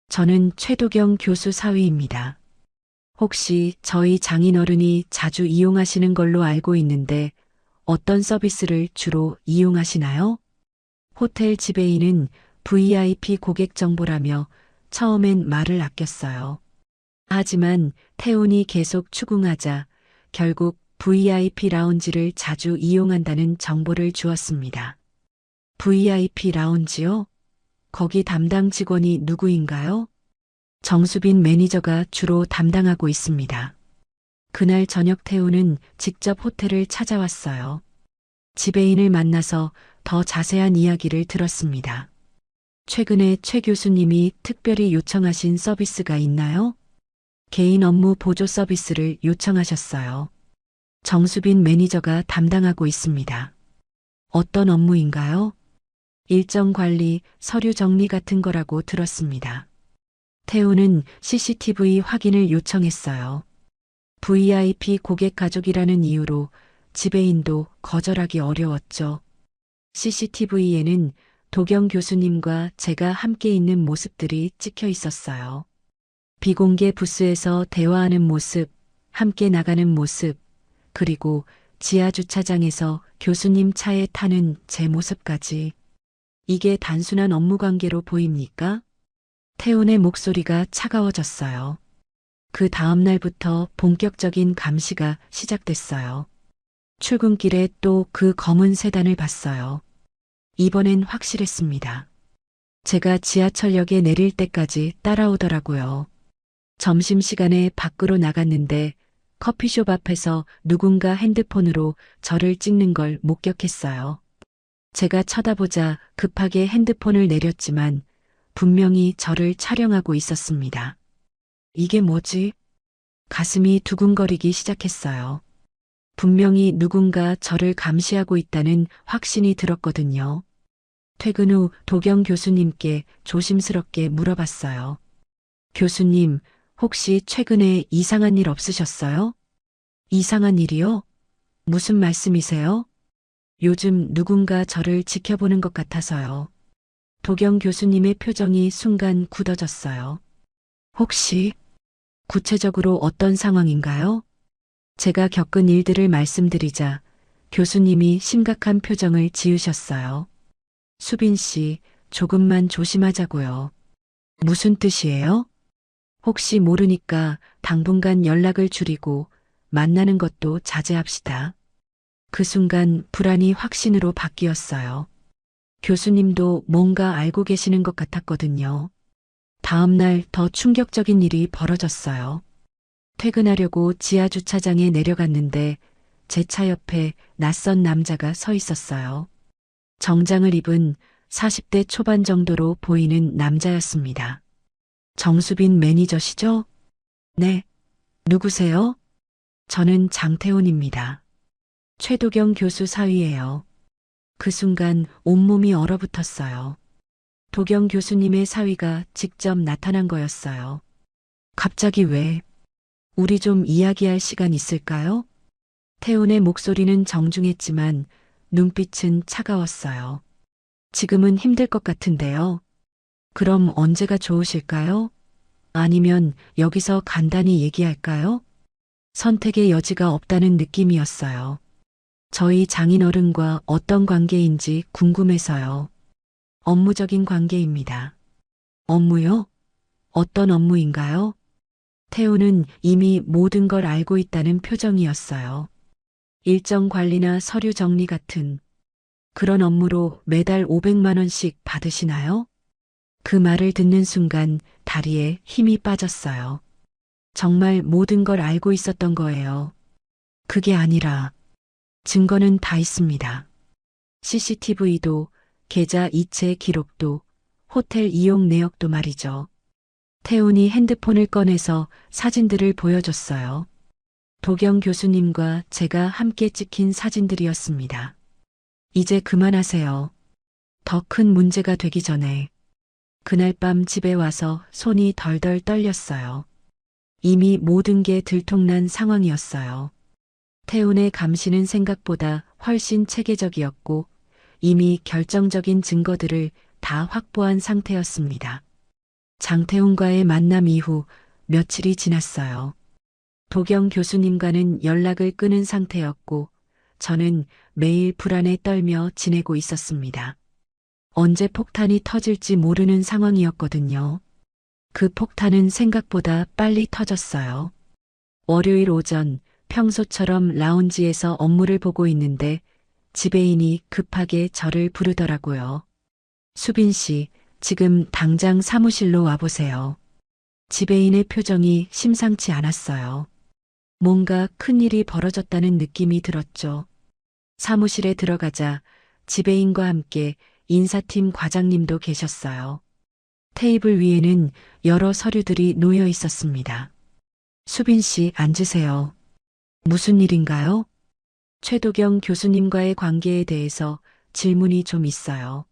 저는 최도경 교수 사위입니다. 혹시 저희 장인어른이 자주 이용하시는 걸로 알고 있는데 어떤 서비스를 주로 이용하시나요? 호텔 지배인은 VIP 고객 정보라며 처음엔 말을 아꼈어요. 하지만 태훈이 계속 추궁하자 결국 VIP 라운지를 자주 이용한다는 정보를 주었습니다. VIP 라운지요? 거기 담당 직원이 누구인가요? 정수빈 매니저가 주로 담당하고 있습니다. 그날 저녁 태훈은 직접 호텔을 찾아왔어요. 지배인을 만나서 더 자세한 이야기를 들었습니다. 최근에 최 교수님이 특별히 요청하신 서비스가 있나요? 개인 업무 보조 서비스를 요청하셨어요. 정수빈 매니저가 담당하고 있습니다. 어떤 업무인가요? 일정 관리, 서류 정리 같은 거라고 들었습니다. 태우는 CCTV 확인을 요청했어요. VIP 고객 가족이라는 이유로 지배인도 거절하기 어려웠죠. CCTV에는 도경 교수님과 제가 함께 있는 모습들이 찍혀 있었어요. 비공개 부스에서 대화하는 모습, 함께 나가는 모습, 그리고 지하 주차장에서 교수님 차에 타는 제 모습까지. 이게 단순한 업무 관계로 보입니까? 태훈의 목소리가 차가워졌어요. 그 다음 날부터 본격적인 감시가 시작됐어요. 출근길에 또 그 검은 세단을 봤어요. 이번엔 확실했습니다. 제가 지하철역에 내릴 때까지 따라오더라고요. 점심시간에 밖으로 나갔는데 커피숍 앞에서 누군가 핸드폰으로 저를 찍는 걸 목격했어요. 제가 쳐다보자 급하게 핸드폰을 내렸지만 분명히 저를 촬영하고 있었습니다. 이게 뭐지? 가슴이 두근거리기 시작했어요. 분명히 누군가 저를 감시하고 있다는 확신이 들었거든요. 퇴근 후 도경 교수님께 조심스럽게 물어봤어요. 교수님, 혹시 최근에 이상한 일 없으셨어요? 이상한 일이요? 무슨 말씀이세요? 요즘 누군가 저를 지켜보는 것 같아서요. 도경 교수님의 표정이 순간 굳어졌어요. 혹시 구체적으로 어떤 상황인가요? 제가 겪은 일들을 말씀드리자 교수님이 심각한 표정을 지으셨어요. 수빈 씨, 조금만 조심하자고요. 무슨 뜻이에요? 혹시 모르니까 당분간 연락을 줄이고 만나는 것도 자제합시다. 그 순간 불안이 확신으로 바뀌었어요. 교수님도 뭔가 알고 계시는 것 같았거든요. 다음 날 더 충격적인 일이 벌어졌어요. 퇴근하려고 지하 주차장에 내려갔는데 제 차 옆에 낯선 남자가 서 있었어요. 정장을 입은 40대 초반 정도로 보이는 남자였습니다. 정수빈 매니저시죠? 네. 누구세요? 저는 장태훈입니다. 최도경 교수 사위예요. 그 순간 온몸이 얼어붙었어요. 도경 교수님의 사위가 직접 나타난 거였어요. 갑자기 왜? 우리 좀 이야기할 시간 있을까요? 태훈의 목소리는 정중했지만 눈빛은 차가웠어요. 지금은 힘들 것 같은데요. 그럼 언제가 좋으실까요? 아니면 여기서 간단히 얘기할까요? 선택의 여지가 없다는 느낌이었어요. 저희 장인어른과 어떤 관계인지 궁금해서요. 업무적인 관계입니다. 업무요? 어떤 업무인가요? 태우는 이미 모든 걸 알고 있다는 표정이었어요. 일정 관리나 서류 정리 같은 그런 업무로 매달 500만 원씩 받으시나요? 그 말을 듣는 순간 다리에 힘이 빠졌어요. 정말 모든 걸 알고 있었던 거예요. 그게 아니라 증거는 다 있습니다. CCTV도, 계좌 이체 기록도, 호텔 이용 내역도 말이죠. 태훈이 핸드폰을 꺼내서 사진들을 보여줬어요. 도경 교수님과 제가 함께 찍힌 사진들이었습니다. 이제 그만하세요. 더 큰 문제가 되기 전에. 그날 밤 집에 와서 손이 덜덜 떨렸어요. 이미 모든 게 들통난 상황이었어요. 태훈의 감시는 생각보다 훨씬 체계적이었고 이미 결정적인 증거들을 다 확보한 상태였습니다. 장태훈과의 만남 이후 며칠이 지났어요. 도경 교수님과는 연락을 끊은 상태였고 저는 매일 불안에 떨며 지내고 있었습니다. 언제 폭탄이 터질지 모르는 상황이었거든요. 그 폭탄은 생각보다 빨리 터졌어요. 월요일 오전 평소처럼 라운지에서 업무를 보고 있는데 지배인이 급하게 저를 부르더라고요. 수빈 씨, 지금 당장 사무실로 와보세요. 지배인의 표정이 심상치 않았어요. 뭔가 큰일이 벌어졌다는 느낌이 들었죠. 사무실에 들어가자 지배인과 함께 인사팀 과장님도 계셨어요. 테이블 위에는 여러 서류들이 놓여 있었습니다. 수빈 씨, 앉으세요. 무슨 일인가요? 최도경 교수님과의 관계에 대해서 질문이 좀 있어요.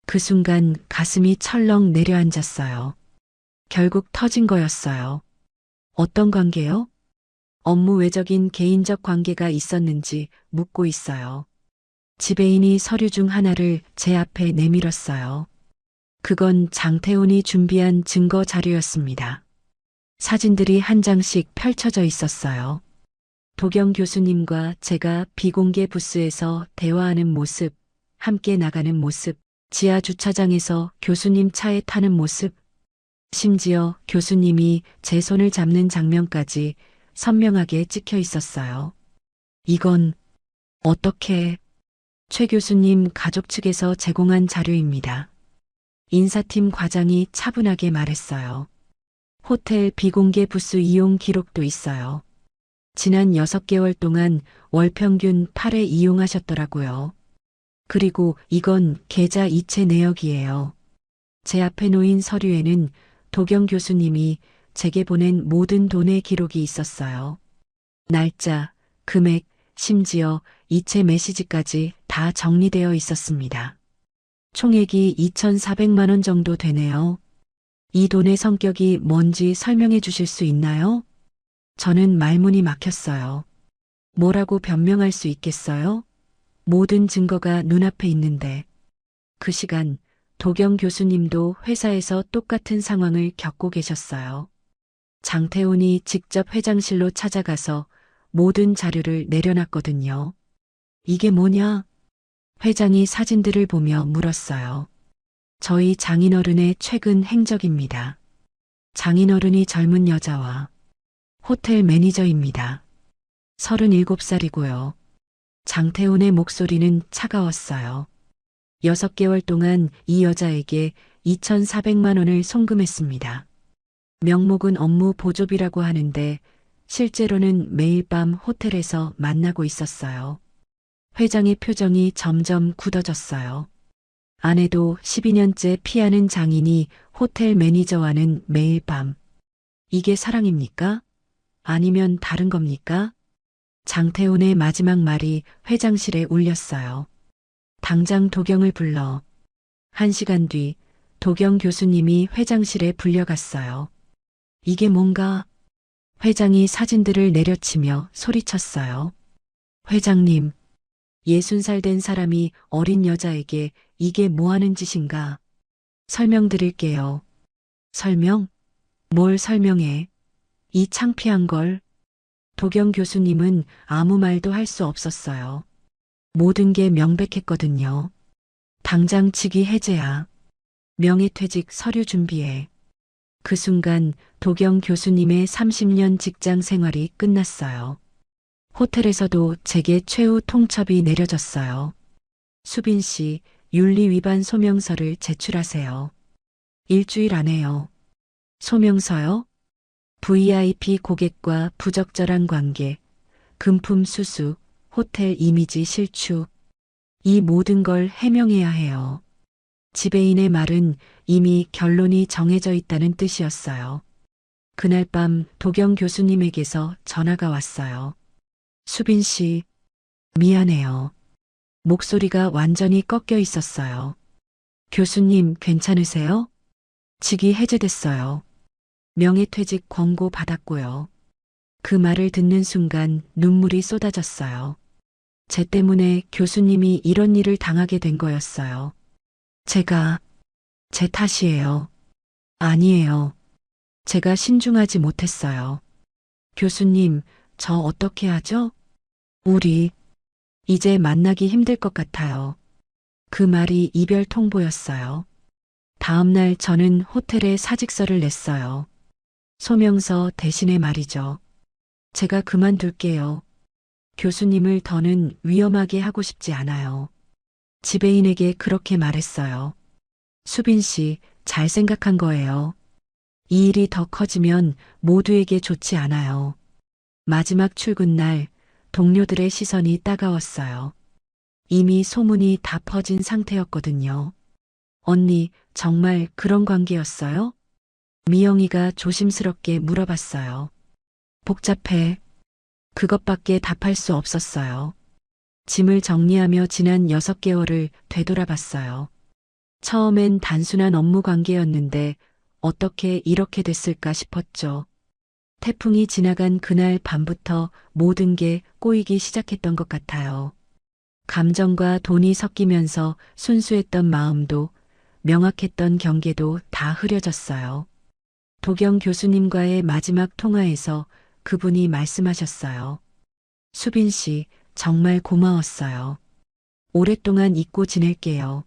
그 순간 가슴이 철렁 내려앉았어요. 결국 터진 거였어요. 어떤 관계요? 업무 외적인 개인적 관계가 있었는지 묻고 있어요. 지배인이 서류 중 하나를 제 앞에 내밀었어요. 그건 장태훈이 준비한 증거 자료였습니다. 사진들이 한 장씩 펼쳐져 있었어요. 도경 교수님과 제가 비공개 부스에서 대화하는 모습, 함께 나가는 모습, 지하 주차장에서 교수님 차에 타는 모습, 심지어 교수님이 제 손을 잡는 장면까지 선명하게 찍혀 있었어요. 이건 어떻게 최 교수님 가족 측에서 제공한 자료입니다. 인사팀 과장이 차분하게 말했어요. 호텔 비공개 부스 이용 기록도 있어요. 지난 6개월 동안 월 평균 8회 이용하셨더라고요. 그리고 이건 계좌 이체 내역이에요. 제 앞에 놓인 서류에는 도경 교수님이 제게 보낸 모든 돈의 기록이 있었어요. 날짜, 금액, 심지어 이체 메시지까지 다 정리되어 있었습니다. 총액이 2,400만 원 정도 되네요. 이 돈의 성격이 뭔지 설명해 주실 수 있나요? 저는 말문이 막혔어요. 뭐라고 변명할 수 있겠어요? 모든 증거가 눈앞에 있는데. 그 시간 도경 교수님도 회사에서 똑같은 상황을 겪고 계셨어요. 장태훈이 직접 회장실로 찾아가서 모든 자료를 내려놨거든요. 이게 뭐냐? 회장이 사진들을 보며 물었어요. 저희 장인어른의 최근 행적입니다. 장인어른이 젊은 여자와 호텔 매니저입니다. 37살이고요. 장태훈의 목소리는 차가웠어요. 6개월 동안 이 여자에게 2,400만 원을 송금했습니다. 명목은 업무 보조비라고 하는데 실제로는 매일 밤 호텔에서 만나고 있었어요. 회장의 표정이 점점 굳어졌어요. 아내도 12년째 피하는 장인이 호텔 매니저와는 매일 밤. 이게 사랑입니까? 아니면 다른 겁니까? 장태훈의 마지막 말이 회장실에 울렸어요. 당장 도경을 불러. 1시간 뒤 도경 교수님이 회장실에 불려갔어요. 이게 뭔가? 회장이 사진들을 내려치며 소리쳤어요. 회장님, 60살 된 사람이 어린 여자에게 이게 뭐 하는 짓인가? 설명드릴게요. 설명? 뭘 설명해? 이 창피한 걸. 도경 교수님은 아무 말도 할 수 없었어요. 모든 게 명백했거든요. 당장 직위 해제야. 명예퇴직 서류 준비해. 그 순간 도경 교수님의 30년 직장 생활이 끝났어요. 호텔에서도 제게 최후 통첩이 내려졌어요. 수빈 씨, 윤리 위반 소명서를 제출하세요. 일주일 안에요. 소명서요? VIP 고객과 부적절한 관계, 금품 수수, 호텔 이미지 실추. 이 모든 걸 해명해야 해요. 지배인의 말은 이미 결론이 정해져 있다는 뜻이었어요. 그날 밤 도경 교수님에게서 전화가 왔어요. 수빈 씨, 미안해요. 목소리가 완전히 꺾여 있었어요. 교수님, 괜찮으세요? 직위 해제됐어요. 명예퇴직 권고 받았고요. 그 말을 듣는 순간 눈물이 쏟아졌어요. 제 때문에 교수님이 이런 일을 당하게 된 거였어요. 제 탓이에요. 아니에요. 제가 신중하지 못했어요. 교수님, 저 어떻게 하죠? 우리, 이제 만나기 힘들 것 같아요. 그 말이 이별 통보였어요. 다음 날 저는 호텔에 사직서를 냈어요. 소명서 대신에 말이죠. 제가 그만둘게요. 교수님을 더는 위험하게 하고 싶지 않아요. 지배인에게 그렇게 말했어요. 수빈 씨, 잘 생각한 거예요. 이 일이 더 커지면 모두에게 좋지 않아요. 마지막 출근 날 동료들의 시선이 따가웠어요. 이미 소문이 다 퍼진 상태였거든요. 언니, 정말 그런 관계였어요? 미영이가 조심스럽게 물어봤어요. 복잡해. 그것밖에 답할 수 없었어요. 짐을 정리하며 지난 6개월을 되돌아봤어요. 처음엔 단순한 업무 관계였는데 어떻게 이렇게 됐을까 싶었죠. 태풍이 지나간 그날 밤부터 모든 게 꼬이기 시작했던 것 같아요. 감정과 돈이 섞이면서 순수했던 마음도 명확했던 경계도 다 흐려졌어요. 도경 교수님과의 마지막 통화에서 그분이 말씀하셨어요. 수빈 씨, 정말 고마웠어요. 오랫동안 잊고 지낼게요.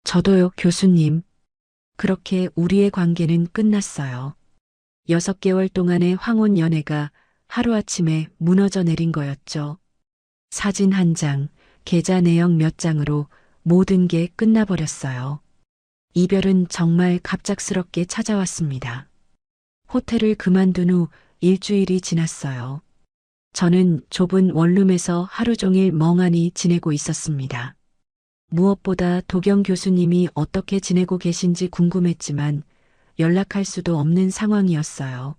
저도요, 교수님. 그렇게 우리의 관계는 끝났어요. 6개월 동안의 황혼 연애가 하루아침에 무너져 내린 거였죠. 사진 한 장, 계좌 내역 몇 장으로 모든 게 끝나버렸어요. 이별은 정말 갑작스럽게 찾아왔습니다. 호텔을 그만둔 후 일주일이 지났어요. 저는 좁은 원룸에서 하루 종일 멍하니 지내고 있었습니다. 무엇보다 도경 교수님이 어떻게 지내고 계신지 궁금했지만 연락할 수도 없는 상황이었어요.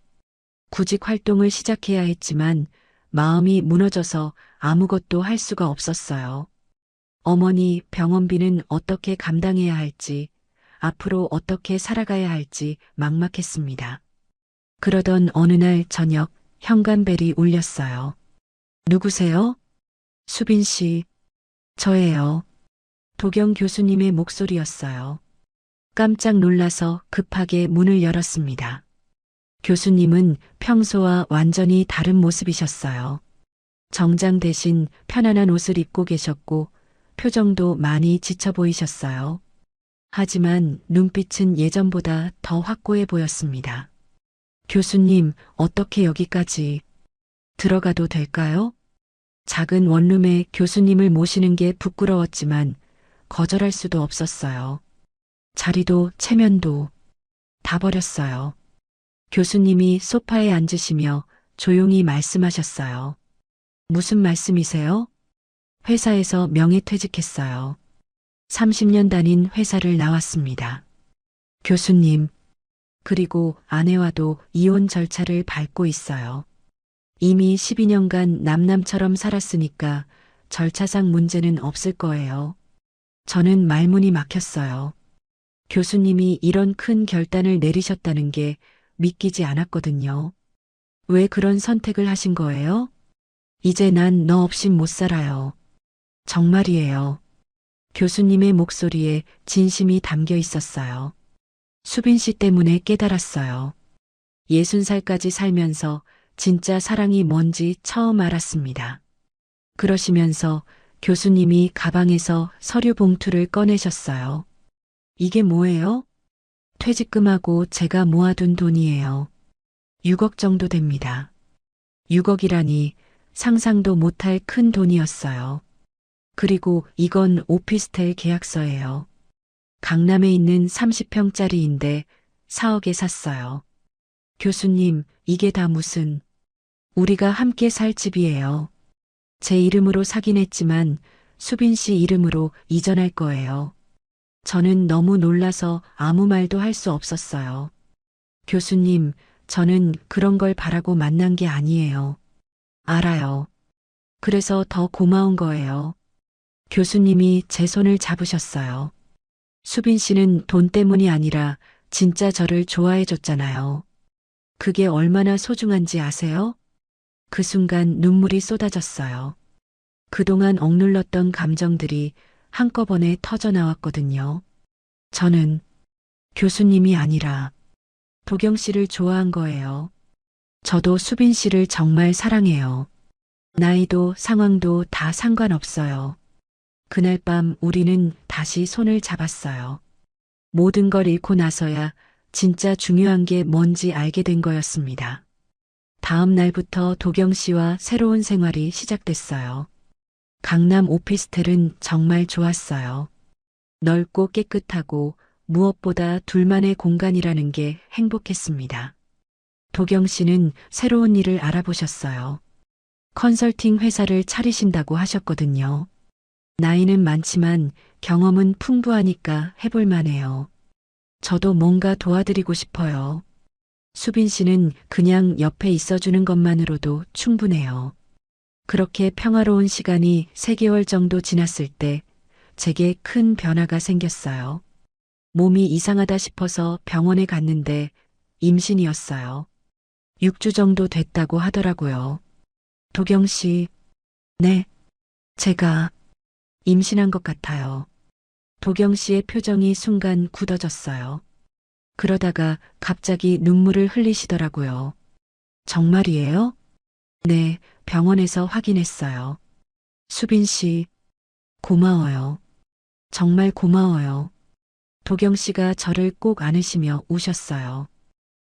구직 활동을 시작해야 했지만 마음이 무너져서 아무것도 할 수가 없었어요. 어머니 병원비는 어떻게 감당해야 할지, 앞으로 어떻게 살아가야 할지 막막했습니다. 그러던 어느 날 저녁 현관벨이 울렸어요. 누구세요? 수빈 씨, 저예요. 도경 교수님의 목소리였어요. 깜짝 놀라서 급하게 문을 열었습니다. 교수님은 평소와 완전히 다른 모습이셨어요. 정장 대신 편안한 옷을 입고 계셨고 표정도 많이 지쳐 보이셨어요. 하지만 눈빛은 예전보다 더 확고해 보였습니다. 교수님, 어떻게 여기까지 들어가도 될까요? 작은 원룸에 교수님을 모시는 게 부끄러웠지만 거절할 수도 없었어요. 자리도 체면도 다 버렸어요. 교수님이 소파에 앉으시며 조용히 말씀하셨어요. 무슨 말씀이세요? 회사에서 명예퇴직했어요. 30년 다닌 회사를 나왔습니다. 교수님, 그리고 아내와도 이혼 절차를 밟고 있어요. 이미 12년간 남남처럼 살았으니까 절차상 문제는 없을 거예요. 저는 말문이 막혔어요. 교수님이 이런 큰 결단을 내리셨다는 게 믿기지 않았거든요. 왜 그런 선택을 하신 거예요? 이제 난 너 없인 못 살아요. 정말이에요. 교수님의 목소리에 진심이 담겨 있었어요. 수빈 씨 때문에 깨달았어요. 60살까지 살면서 진짜 사랑이 뭔지 처음 알았습니다. 그러시면서 교수님이 가방에서 서류 봉투를 꺼내셨어요. 이게 뭐예요? 퇴직금하고 제가 모아둔 돈이에요. 6억 정도 됩니다. 6억이라니 상상도 못할 큰 돈이었어요. 그리고 이건 오피스텔 계약서예요. 강남에 있는 30평짜리인데 4억에 샀어요. 교수님, 이게 다 무슨, 우리가 함께 살 집이에요. 제 이름으로 사긴 했지만 수빈 씨 이름으로 이전할 거예요. 저는 너무 놀라서 아무 말도 할 수 없었어요. 교수님, 저는 그런 걸 바라고 만난 게 아니에요. 알아요. 그래서 더 고마운 거예요. 교수님이 제 손을 잡으셨어요. 수빈 씨는 돈 때문이 아니라 진짜 저를 좋아해 줬잖아요. 그게 얼마나 소중한지 아세요? 그 순간 눈물이 쏟아졌어요. 그동안 억눌렀던 감정들이 한꺼번에 터져 나왔거든요. 저는 교수님이 아니라 도경 씨를 좋아한 거예요. 저도 수빈 씨를 정말 사랑해요. 나이도 상황도 다 상관없어요. 그날 밤 우리는 다시 손을 잡았어요. 모든 걸 잃고 나서야 진짜 중요한 게 뭔지 알게 된 거였습니다. 다음 날부터 도경 씨와 새로운 생활이 시작됐어요. 강남 오피스텔은 정말 좋았어요. 넓고 깨끗하고 무엇보다 둘만의 공간이라는 게 행복했습니다. 도경 씨는 새로운 일을 알아보셨어요. 컨설팅 회사를 차리신다고 하셨거든요. 나이는 많지만 경험은 풍부하니까 해볼 만해요. 저도 뭔가 도와드리고 싶어요. 수빈 씨는 그냥 옆에 있어주는 것만으로도 충분해요. 그렇게 평화로운 시간이 3개월 정도 지났을 때 제게 큰 변화가 생겼어요. 몸이 이상하다 싶어서 병원에 갔는데 임신이었어요. 6주 정도 됐다고 하더라고요. 도경 씨, 네, 제가 임신한 것 같아요. 도경 씨의 표정이 순간 굳어졌어요. 그러다가 갑자기 눈물을 흘리시더라고요. 정말이에요? 네, 병원에서 확인했어요. 수빈 씨, 고마워요. 정말 고마워요. 도경 씨가 저를 꼭 안으시며 우셨어요.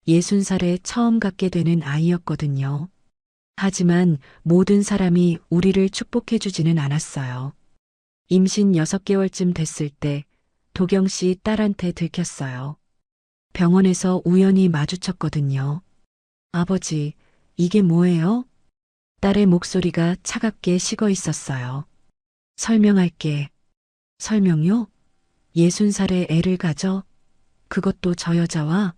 60살에 처음 갖게 되는 아이였거든요. 하지만 모든 사람이 우리를 축복해주지는 않았어요. 임신 6개월쯤 됐을 때 도경 씨 딸한테 들켰어요. 병원에서 우연히 마주쳤거든요. 아버지, 이게 뭐예요? 딸의 목소리가 차갑게 식어 있었어요. 설명할게. 설명요? 60살에 애를 가져? 그것도 저 여자와?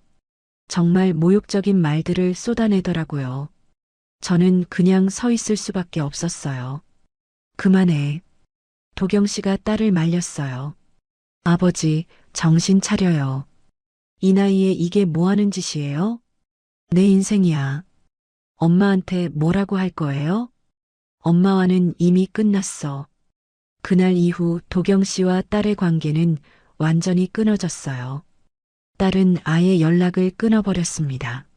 정말 모욕적인 말들을 쏟아내더라고요. 저는 그냥 서 있을 수밖에 없었어요. 그만해. 도경 씨가 딸을 말렸어요. 아버지, 정신 차려요. 이 나이에 이게 뭐 하는 짓이에요? 내 인생이야. 엄마한테 뭐라고 할 거예요? 엄마와는 이미 끝났어. 그날 이후 도경 씨와 딸의 관계는 완전히 끊어졌어요. 딸은 아예 연락을 끊어버렸습니다.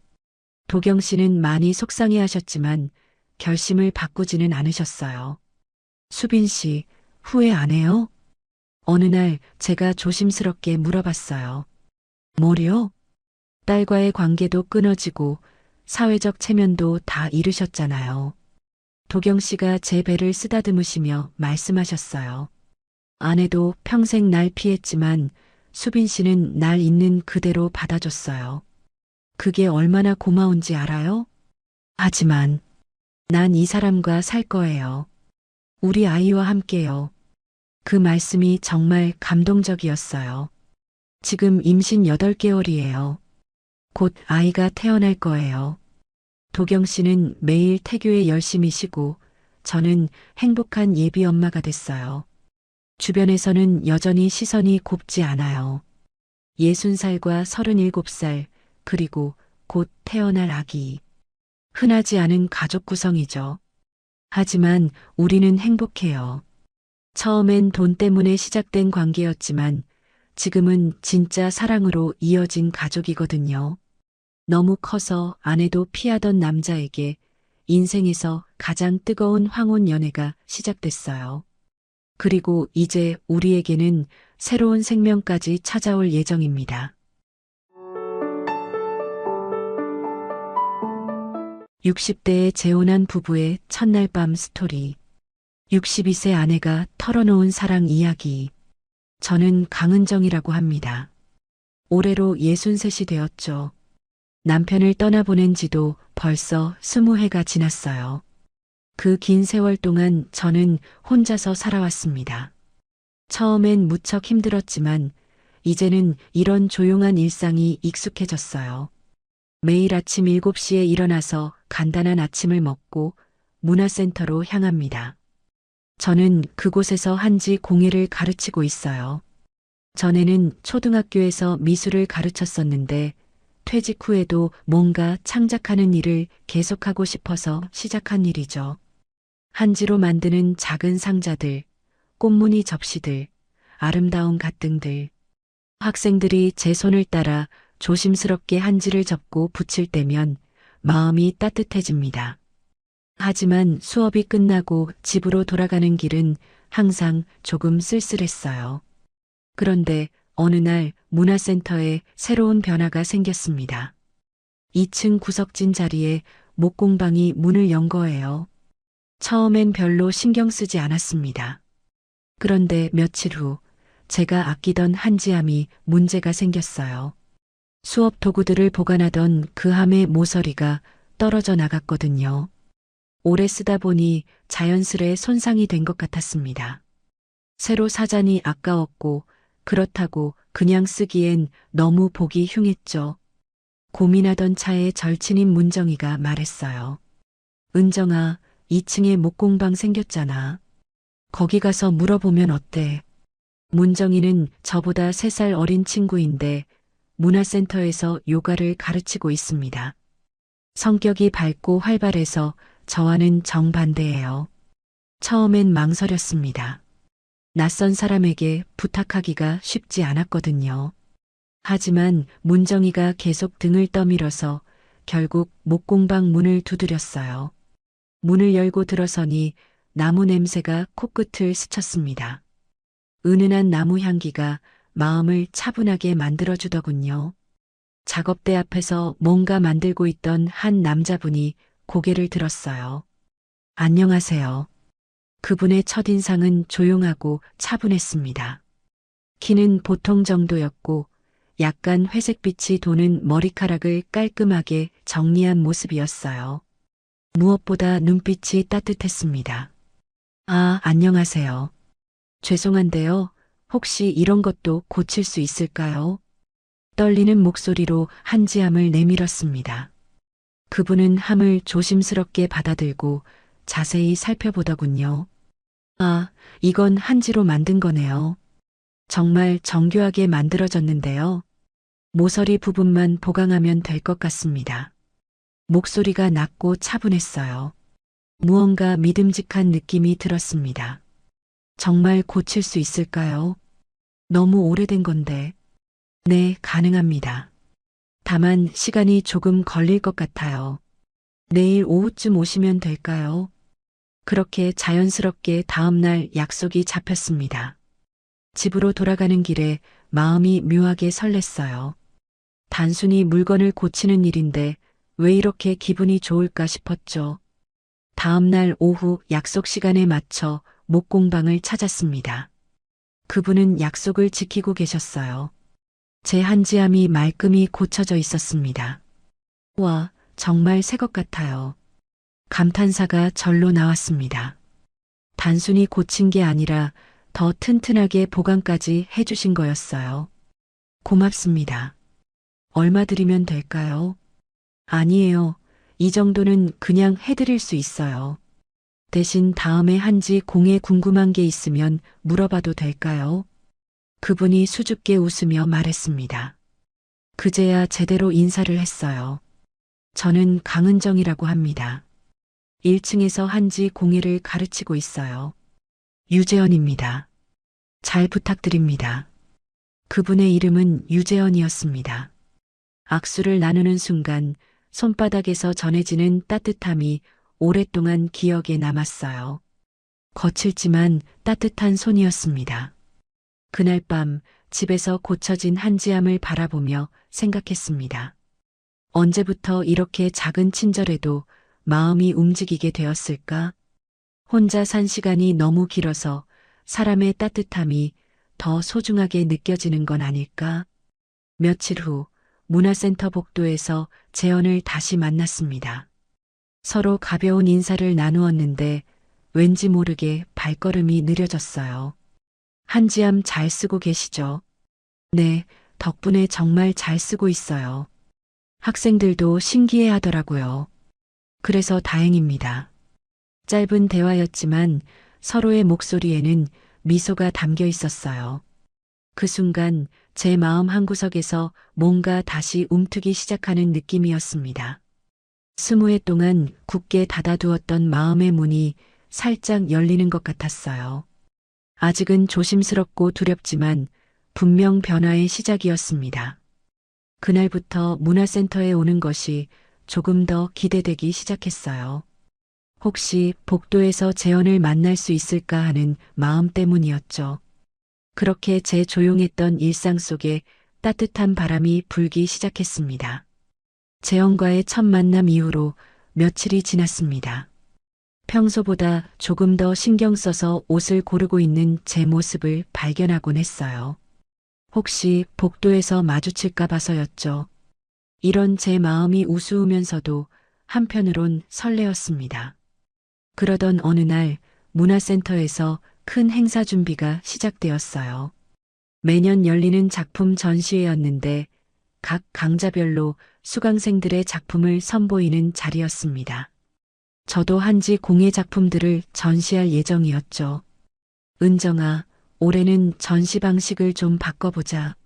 도경 씨는 많이 속상해 하셨지만 결심을 바꾸지는 않으셨어요. 수빈 씨, 후회 안 해요? 어느 날 제가 조심스럽게 물어봤어요. 뭐요? 딸과의 관계도 끊어지고 사회적 체면도 다 잃으셨잖아요. 도경 씨가 제 배를 쓰다듬으시며 말씀하셨어요. 아내도 평생 날 피했지만 수빈 씨는 날 있는 그대로 받아줬어요. 그게 얼마나 고마운지 알아요? 하지만 난 이 사람과 살 거예요. 우리 아이와 함께요. 그 말씀이 정말 감동적이었어요. 지금 임신 8개월이에요. 곧 아이가 태어날 거예요. 도경 씨는 매일 태교에 열심히 쉬고 저는 행복한 예비 엄마가 됐어요. 주변에서는 여전히 시선이 곱지 않아요. 60살과 37살, 그리고 곧 태어날 아기. 흔하지 않은 가족 구성이죠. 하지만 우리는 행복해요. 처음엔 돈 때문에 시작된 관계였지만 지금은 진짜 사랑으로 이어진 가족이거든요. 너무 커서 아내도 피하던 남자에게 인생에서 가장 뜨거운 황혼 연애가 시작됐어요. 그리고 이제 우리에게는 새로운 생명까지 찾아올 예정입니다. 60대의 재혼한 부부의 첫날 밤 스토리. 62세 아내가 털어놓은 사랑 이야기. 저는 강은정이라고 합니다. 올해로 63이 되었죠. 남편을 떠나보낸 지도 벌써 20해가 지났어요. 그 긴 세월 동안 저는 혼자서 살아왔습니다. 처음엔 무척 힘들었지만 이제는 이런 조용한 일상이 익숙해졌어요. 매일 아침 7시에 일어나서 간단한 아침을 먹고 문화센터로 향합니다. 저는 그곳에서 한지 공예를 가르치고 있어요. 전에는 초등학교에서 미술을 가르쳤었는데 퇴직 후에도 뭔가 창작하는 일을 계속하고 싶어서 시작한 일이죠. 한지로 만드는 작은 상자들, 꽃무늬 접시들, 아름다운 갓등들. 학생들이 제 손을 따라 조심스럽게 한지를 접고 붙일 때면 마음이 따뜻해집니다. 하지만 수업이 끝나고 집으로 돌아가는 길은 항상 조금 쓸쓸했어요. 그런데 어느 날 문화센터에 새로운 변화가 생겼습니다. 2층 구석진 자리에 목공방이 문을 연 거예요. 처음엔 별로 신경 쓰지 않았습니다. 그런데 며칠 후 제가 아끼던 한지함이 문제가 생겼어요. 수업 도구들을 보관하던 그 함의 모서리가 떨어져 나갔거든요. 오래 쓰다 보니 자연스레 손상이 된 것 같았습니다. 새로 사자니 아까웠고 그렇다고 그냥 쓰기엔 너무 보기 흉했죠. 고민하던 차에 절친인 문정이가 말했어요. 은정아, 2층에 목공방 생겼잖아. 거기 가서 물어보면 어때? 문정이는 저보다 3살 어린 친구인데 문화센터에서 요가를 가르치고 있습니다. 성격이 밝고 활발해서 저와는 정반대예요. 처음엔 망설였습니다. 낯선 사람에게 부탁하기가 쉽지 않았거든요. 하지만 문정이가 계속 등을 떠밀어서 결국 목공방 문을 두드렸어요. 문을 열고 들어서니 나무 냄새가 코끝을 스쳤습니다. 은은한 나무 향기가 마음을 차분하게 만들어주더군요. 작업대 앞에서 뭔가 만들고 있던 한 남자분이 고개를 들었어요. 안녕하세요. 그분의 첫인상은 조용하고 차분했습니다. 키는 보통 정도였고 약간 회색빛이 도는 머리카락을 깔끔하게 정리한 모습이었어요. 무엇보다 눈빛이 따뜻했습니다. 아, 안녕하세요. 죄송한데요. 혹시 이런 것도 고칠 수 있을까요? 떨리는 목소리로 한지함을 내밀었습니다. 그분은 함을 조심스럽게 받아들고 자세히 살펴보더군요. 아, 이건 한지로 만든 거네요. 정말 정교하게 만들어졌는데요. 모서리 부분만 보강하면 될 것 같습니다. 목소리가 낮고 차분했어요. 무언가 믿음직한 느낌이 들었습니다. 정말 고칠 수 있을까요? 너무 오래된 건데. 네, 가능합니다. 다만 시간이 조금 걸릴 것 같아요. 내일 오후쯤 오시면 될까요? 그렇게 자연스럽게 다음날 약속이 잡혔습니다. 집으로 돌아가는 길에 마음이 묘하게 설렜어요. 단순히 물건을 고치는 일인데 왜 이렇게 기분이 좋을까 싶었죠. 다음날 오후 약속 시간에 맞춰 목공방을 찾았습니다. 그분은 약속을 지키고 계셨어요. 제 한지함이 말끔히 고쳐져 있었습니다. 와, 정말 새 것 같아요. 감탄사가 절로 나왔습니다. 단순히 고친 게 아니라 더 튼튼하게 보강까지 해주신 거였어요. 고맙습니다. 얼마 드리면 될까요? 아니에요. 이 정도는 그냥 해드릴 수 있어요. 대신 다음에 한지 공에 궁금한 게 있으면 물어봐도 될까요? 그분이 수줍게 웃으며 말했습니다. 그제야 제대로 인사를 했어요. 저는 강은정이라고 합니다. 1층에서 한지 공예를 가르치고 있어요. 유재현입니다. 잘 부탁드립니다. 그분의 이름은 유재현이었습니다. 악수를 나누는 순간 손바닥에서 전해지는 따뜻함이 오랫동안 기억에 남았어요. 거칠지만 따뜻한 손이었습니다. 그날 밤 집에서 고쳐진 한지암을 바라보며 생각했습니다. 언제부터 이렇게 작은 친절에도 마음이 움직이게 되었을까? 혼자 산 시간이 너무 길어서 사람의 따뜻함이 더 소중하게 느껴지는 건 아닐까? 며칠 후 문화센터 복도에서 재현을 다시 만났습니다. 서로 가벼운 인사를 나누었는데 왠지 모르게 발걸음이 느려졌어요. 한지암 잘 쓰고 계시죠? 네, 덕분에 정말 잘 쓰고 있어요. 학생들도 신기해 하더라고요. 그래서 다행입니다. 짧은 대화였지만 서로의 목소리에는 미소가 담겨 있었어요. 그 순간 제 마음 한구석에서 뭔가 다시 움트기 시작하는 느낌이었습니다. 20해 동안 굳게 닫아두었던 마음의 문이 살짝 열리는 것 같았어요. 아직은 조심스럽고 두렵지만 분명 변화의 시작이었습니다. 그날부터 문화센터에 오는 것이 조금 더 기대되기 시작했어요. 혹시 복도에서 재현을 만날 수 있을까 하는 마음 때문이었죠. 그렇게 제 조용했던 일상 속에 따뜻한 바람이 불기 시작했습니다. 재현과의 첫 만남 이후로 며칠이 지났습니다. 평소보다 조금 더 신경 써서 옷을 고르고 있는 제 모습을 발견하곤 했어요. 혹시 복도에서 마주칠까 봐서였죠. 이런 제 마음이 우스우면서도 한편으론 설레었습니다. 그러던 어느 날 문화센터에서 큰 행사 준비가 시작되었어요. 매년 열리는 작품 전시회였는데 각 강좌별로 수강생들의 작품을 선보이는 자리였습니다. 저도 한지 공예 작품들을 전시할 예정이었죠. 은정아, 올해는 전시 방식을 좀 바꿔보자.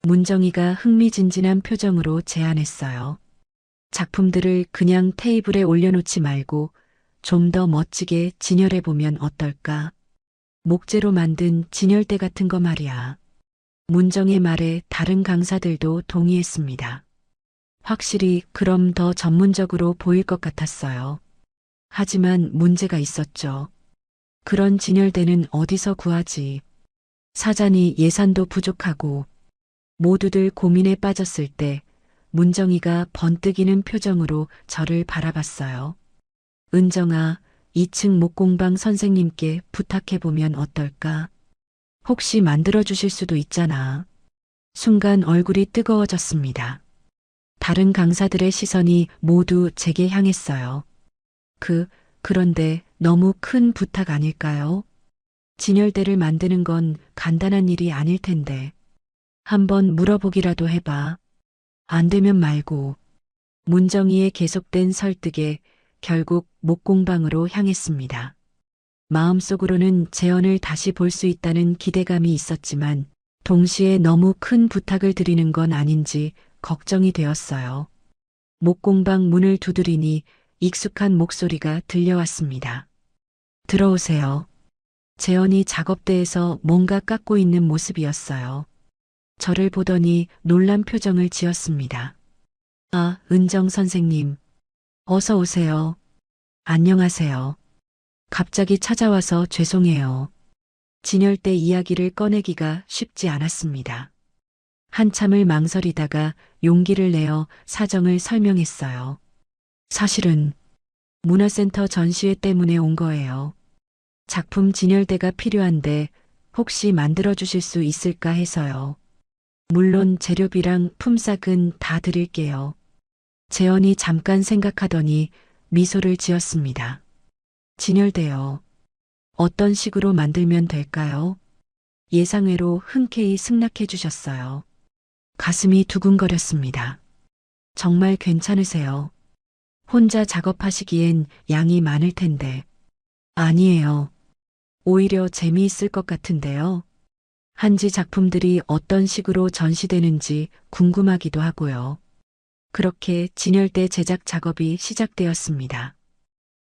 문정이가 흥미진진한 표정으로 제안했어요. 작품들을 그냥 테이블에 올려놓지 말고 좀 더 멋지게 진열해보면 어떨까? 목재로 만든 진열대 같은 거 말이야. 문정의 말에 다른 강사들도 동의했습니다. 확실히 그럼 더 전문적으로 보일 것 같았어요. 하지만 문제가 있었죠. 그런 진열대는 어디서 구하지? 사자니 예산도 부족하고 모두들 고민에 빠졌을 때 문정이가 번뜩이는 표정으로 저를 바라봤어요. 은정아, 2층 목공방 선생님께 부탁해보면 어떨까? 혹시 만들어주실 수도 있잖아. 순간 얼굴이 뜨거워졌습니다. 다른 강사들의 시선이 모두 제게 향했어요. 그런데 너무 큰 부탁 아닐까요? 진열대를 만드는 건 간단한 일이 아닐 텐데. 한번 물어보기라도 해봐. 안 되면 말고. 문정이의 계속된 설득에 결국 목공방으로 향했습니다. 마음속으로는 재현을 다시 볼 수 있다는 기대감이 있었지만 동시에 너무 큰 부탁을 드리는 건 아닌지 걱정이 되었어요. 목공방 문을 두드리니 익숙한 목소리가 들려왔습니다. 들어오세요. 재현이 작업대에서 뭔가 깎고 있는 모습이었어요. 저를 보더니 놀란 표정을 지었습니다. 아, 은정 선생님. 어서 오세요. 안녕하세요. 갑자기 찾아와서 죄송해요. 진열대 이야기를 꺼내기가 쉽지 않았습니다. 한참을 망설이다가 용기를 내어 사정을 설명했어요. 사실은 문화센터 전시회 때문에 온 거예요. 작품 진열대가 필요한데 혹시 만들어 주실 수 있을까 해서요. 물론 재료비랑 품삯은 다 드릴게요. 재현이 잠깐 생각하더니 미소를 지었습니다. 진열대요. 어떤 식으로 만들면 될까요? 예상외로 흔쾌히 승낙해 주셨어요. 가슴이 두근거렸습니다. 정말 괜찮으세요? 혼자 작업하시기엔 양이 많을 텐데. 아니에요. 오히려 재미있을 것 같은데요. 한지 작품들이 어떤 식으로 전시되는지 궁금하기도 하고요. 그렇게 진열대 제작 작업이 시작되었습니다.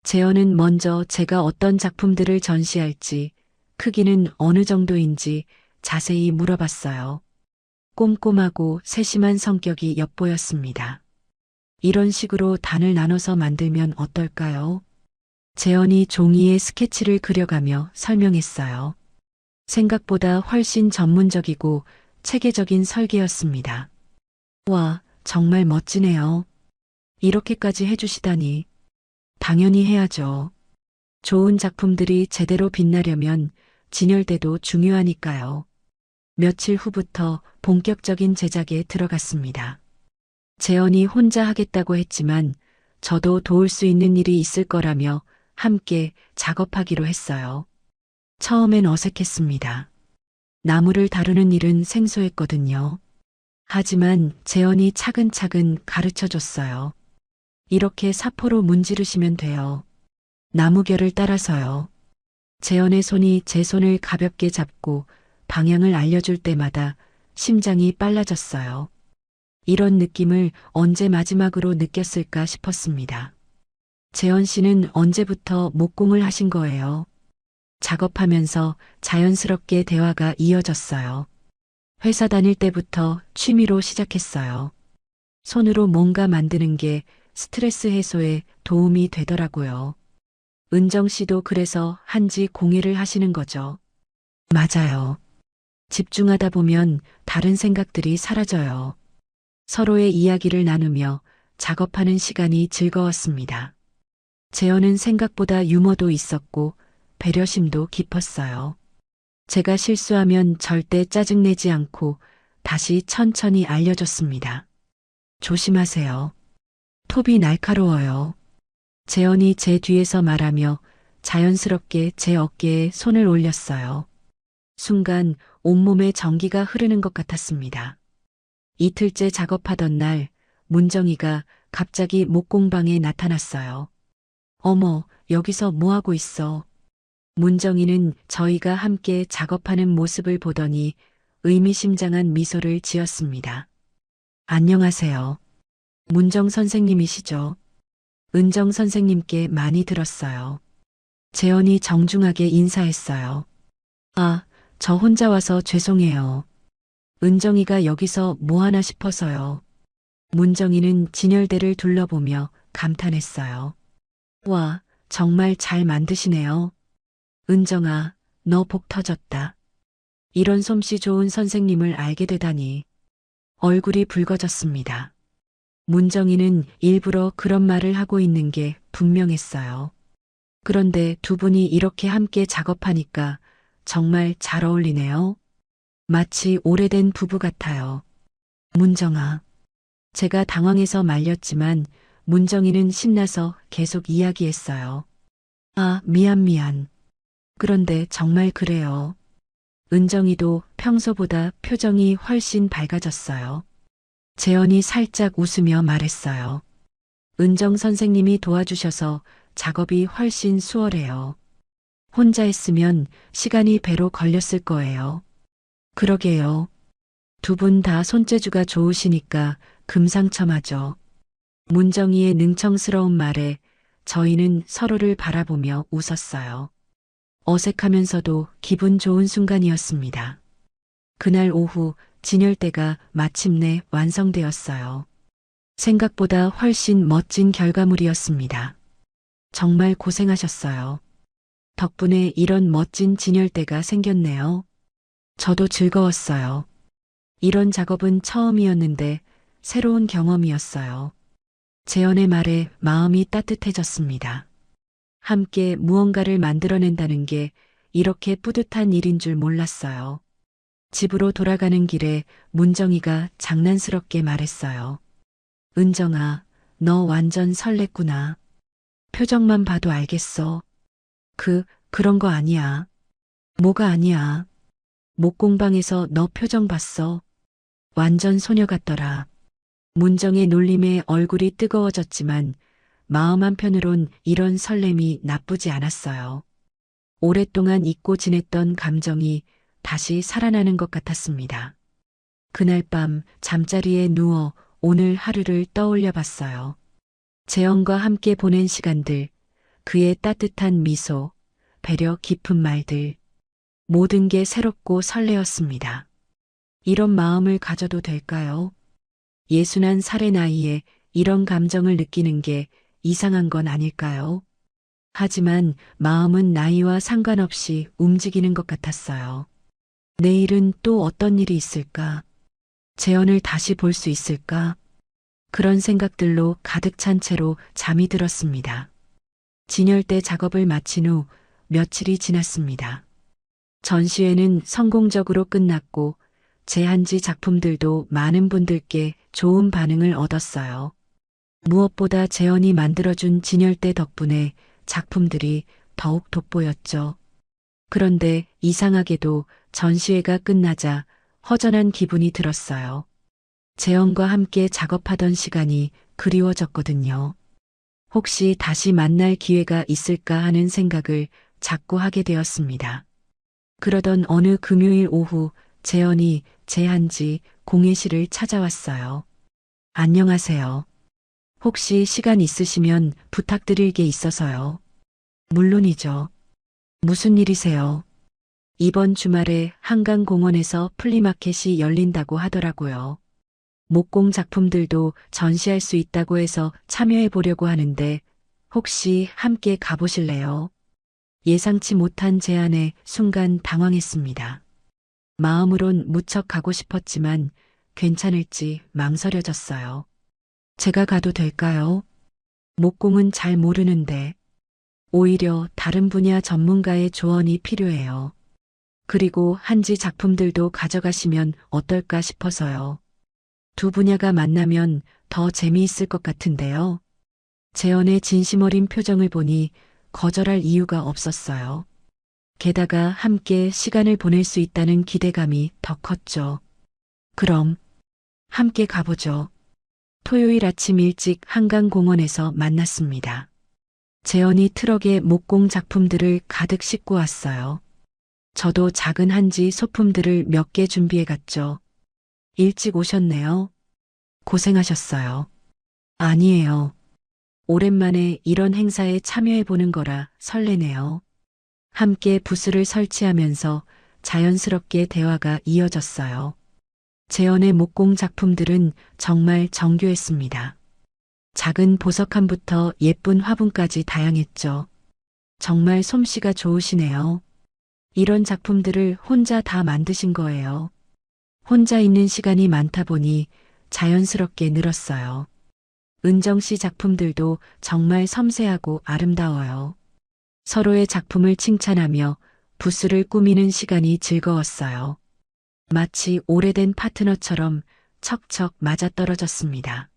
재현은 먼저 제가 어떤 작품들을 전시할지, 크기는 어느 정도인지 자세히 물어봤어요. 꼼꼼하고 세심한 성격이 엿보였습니다. 이런 식으로 단을 나눠서 만들면 어떨까요? 재현이 종이에 스케치를 그려가며 설명했어요. 생각보다 훨씬 전문적이고 체계적인 설계였습니다. 와, 정말 멋지네요. 이렇게까지 해주시다니. 당연히 해야죠. 좋은 작품들이 제대로 빛나려면 진열대도 중요하니까요. 며칠 후부터 본격적인 제작에 들어갔습니다. 재현이 혼자 하겠다고 했지만 저도 도울 수 있는 일이 있을 거라며 함께 작업하기로 했어요. 처음엔 어색했습니다. 나무를 다루는 일은 생소했거든요. 하지만 재현이 차근차근 가르쳐 줬어요. 이렇게 사포로 문지르시면 돼요. 나무결을 따라서요. 재현의 손이 제 손을 가볍게 잡고 방향을 알려줄 때마다 심장이 빨라졌어요. 이런 느낌을 언제 마지막으로 느꼈을까 싶었습니다. 재현 씨는 언제부터 목공을 하신 거예요? 작업하면서 자연스럽게 대화가 이어졌어요. 회사 다닐 때부터 취미로 시작했어요. 손으로 뭔가 만드는 게 스트레스 해소에 도움이 되더라고요. 은정 씨도 그래서 한지 공예를 하시는 거죠? 맞아요. 집중하다 보면 다른 생각들이 사라져요. 서로의 이야기를 나누며 작업하는 시간이 즐거웠습니다. 재현은 생각보다 유머도 있었고 배려심도 깊었어요. 제가 실수하면 절대 짜증내지 않고 다시 천천히 알려줬습니다. 조심하세요. 톱이 날카로워요. 재현이 제 뒤에서 말하며 자연스럽게 제 어깨에 손을 올렸어요. 순간 온몸에 전기가 흐르는 것 같았습니다. 이틀째 작업하던 날 문정이가 갑자기 목공방에 나타났어요. 어머, 여기서 뭐 하고 있어? 문정이는 저희가 함께 작업하는 모습을 보더니 의미심장한 미소를 지었습니다. 안녕하세요. 문정 선생님이시죠? 은정 선생님께 많이 들었어요. 재현이 정중하게 인사했어요. 아, 저 혼자 와서 죄송해요. 은정이가 여기서 뭐 하나 싶어서요. 문정이는 진열대를 둘러보며 감탄했어요. 와, 정말 잘 만드시네요. 은정아, 너 복 터졌다. 이런 솜씨 좋은 선생님을 알게 되다니. 얼굴이 붉어졌습니다. 문정이는 일부러 그런 말을 하고 있는 게 분명했어요. 그런데 두 분이 이렇게 함께 작업하니까 정말 잘 어울리네요. 마치 오래된 부부 같아요. 문정아. 제가 당황해서 말렸지만 문정이는 신나서 계속 이야기했어요. 아, 미안. 그런데 정말 그래요. 은정이도 평소보다 표정이 훨씬 밝아졌어요. 재현이 살짝 웃으며 말했어요. 은정 선생님이 도와주셔서 작업이 훨씬 수월해요. 혼자 했으면 시간이 배로 걸렸을 거예요. 그러게요. 두 분 다 손재주가 좋으시니까 금상첨화죠. 문정이의 능청스러운 말에 저희는 서로를 바라보며 웃었어요. 어색하면서도 기분 좋은 순간이었습니다. 그날 오후 진열대가 마침내 완성되었어요. 생각보다 훨씬 멋진 결과물이었습니다. 정말 고생하셨어요. 덕분에 이런 멋진 진열대가 생겼네요. 저도 즐거웠어요. 이런 작업은 처음이었는데 새로운 경험이었어요. 재현의 말에 마음이 따뜻해졌습니다. 함께 무언가를 만들어낸다는 게 이렇게 뿌듯한 일인 줄 몰랐어요. 집으로 돌아가는 길에 문정이가 장난스럽게 말했어요. 은정아, 너 완전 설렜구나. 표정만 봐도 알겠어. 그런 거 아니야. 뭐가 아니야. 목공방에서 너 표정 봤어. 완전 소녀 같더라. 문정의 놀림에 얼굴이 뜨거워졌지만 마음 한편으론 이런 설렘이 나쁘지 않았어요. 오랫동안 잊고 지냈던 감정이 다시 살아나는 것 같았습니다. 그날 밤 잠자리에 누워 오늘 하루를 떠올려 봤어요. 재현과 함께 보낸 시간들, 그의 따뜻한 미소, 배려 깊은 말들, 모든 게 새롭고 설레었습니다. 이런 마음을 가져도 될까요? 61살의 나이에 이런 감정을 느끼는 게 이상한 건 아닐까요? 하지만 마음은 나이와 상관없이 움직이는 것 같았어요. 내일은 또 어떤 일이 있을까? 재현을 다시 볼 수 있을까? 그런 생각들로 가득 찬 채로 잠이 들었습니다. 진열대 작업을 마친 후 며칠이 지났습니다. 전시회는 성공적으로 끝났고 제한지 작품들도 많은 분들께 좋은 반응을 얻었어요. 무엇보다 재현이 만들어준 진열대 덕분에 작품들이 더욱 돋보였죠. 그런데 이상하게도 전시회가 끝나자 허전한 기분이 들었어요. 재현과 함께 작업하던 시간이 그리워졌거든요. 혹시 다시 만날 기회가 있을까 하는 생각을 자꾸 하게 되었습니다. 그러던 어느 금요일 오후 재현이 제한지 공예실을 찾아왔어요. 안녕하세요. 혹시 시간 있으시면 부탁드릴 게 있어서요. 물론이죠. 무슨 일이세요? 이번 주말에 한강공원에서 플리마켓이 열린다고 하더라고요. 목공 작품들도 전시할 수 있다고 해서 참여해 보려고 하는데 혹시 함께 가보실래요? 예상치 못한 제안에 순간 당황했습니다. 마음으론 무척 가고 싶었지만 괜찮을지 망설여졌어요. 제가 가도 될까요? 목공은 잘 모르는데 오히려 다른 분야 전문가의 조언이 필요해요. 그리고 한지 작품들도 가져가시면 어떨까 싶어서요. 두 분야가 만나면 더 재미있을 것 같은데요. 재현의 진심 어린 표정을 보니 거절할 이유가 없었어요. 게다가 함께 시간을 보낼 수 있다는 기대감이 더 컸죠. 그럼 함께 가보죠. 토요일 아침 일찍 한강공원에서 만났습니다. 재현이 트럭에 목공 작품들을 가득 싣고 왔어요. 저도 작은 한지 소품들을 몇 개 준비해 갔죠. 일찍 오셨네요. 고생하셨어요. 아니에요. 오랜만에 이런 행사에 참여해 보는 거라 설레네요. 함께 부스를 설치하면서 자연스럽게 대화가 이어졌어요. 재현의 목공 작품들은 정말 정교했습니다. 작은 보석함부터 예쁜 화분까지 다양했죠. 정말 솜씨가 좋으시네요. 이런 작품들을 혼자 다 만드신 거예요. 혼자 있는 시간이 많다 보니 자연스럽게 늘었어요. 은정 씨 작품들도 정말 섬세하고 아름다워요. 서로의 작품을 칭찬하며 부스를 꾸미는 시간이 즐거웠어요. 마치 오래된 파트너처럼 척척 맞아떨어졌습니다.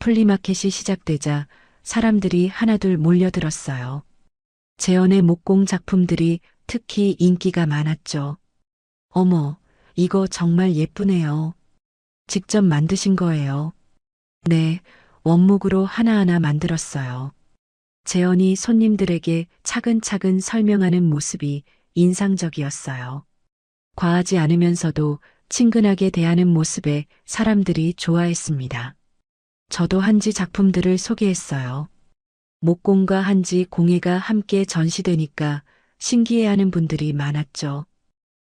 플리마켓이 시작되자 사람들이 하나둘 몰려들었어요. 재현의 목공 작품들이 특히 인기가 많았죠. 어머, 이거 정말 예쁘네요. 직접 만드신 거예요. 네, 원목으로 하나하나 만들었어요. 재현이 손님들에게 차근차근 설명하는 모습이 인상적이었어요. 과하지 않으면서도 친근하게 대하는 모습에 사람들이 좋아했습니다. 저도 한지 작품들을 소개했어요. 목공과 한지 공예가 함께 전시되니까 신기해하는 분들이 많았죠.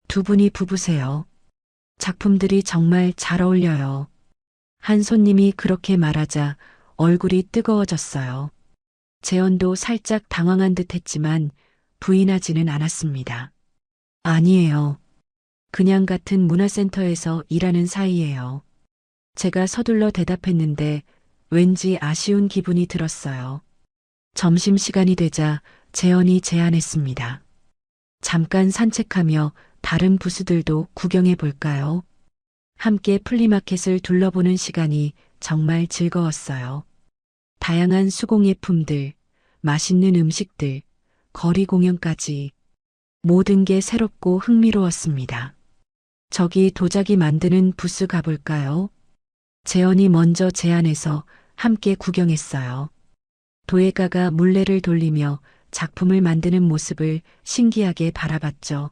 두 분이 부부세요. 작품들이 정말 잘 어울려요. 한 손님이 그렇게 말하자 얼굴이 뜨거워졌어요. 재현도 살짝 당황한 듯 했지만 부인하지는 않았습니다. 아니에요. 그냥 같은 문화센터에서 일하는 사이예요. 제가 서둘러 대답했는데 왠지 아쉬운 기분이 들었어요. 점심시간이 되자 재현이 제안했습니다. 잠깐 산책하며 다른 부스들도 구경해 볼까요? 함께 플리마켓을 둘러보는 시간이 정말 즐거웠어요. 다양한 수공예품들, 맛있는 음식들, 거리 공연까지 모든 게 새롭고 흥미로웠습니다. 저기 도자기 만드는 부스 가볼까요? 재현이 먼저 제안해서 함께 구경했어요. 도예가가 물레를 돌리며 작품을 만드는 모습을 신기하게 바라봤죠.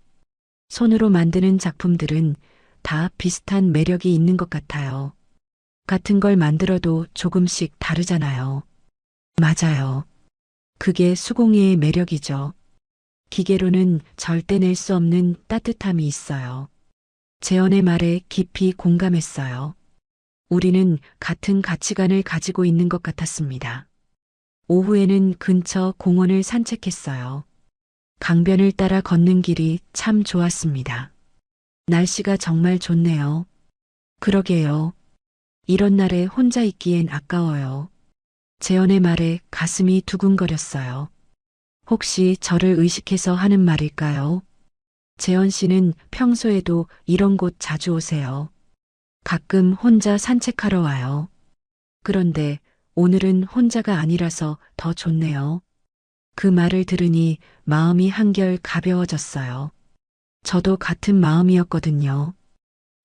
손으로 만드는 작품들은 다 비슷한 매력이 있는 것 같아요. 같은 걸 만들어도 조금씩 다르잖아요. 맞아요. 그게 수공예의 매력이죠. 기계로는 절대 낼 수 없는 따뜻함이 있어요. 재현의 말에 깊이 공감했어요. 우리는 같은 가치관을 가지고 있는 것 같았습니다. 오후에는 근처 공원을 산책했어요. 강변을 따라 걷는 길이 참 좋았습니다. 날씨가 정말 좋네요. 그러게요. 이런 날에 혼자 있기엔 아까워요. 재현의 말에 가슴이 두근거렸어요. 혹시 저를 의식해서 하는 말일까요? 재현 씨는 평소에도 이런 곳 자주 오세요. 가끔 혼자 산책하러 와요. 그런데 오늘은 혼자가 아니라서 더 좋네요. 그 말을 들으니 마음이 한결 가벼워졌어요. 저도 같은 마음이었거든요.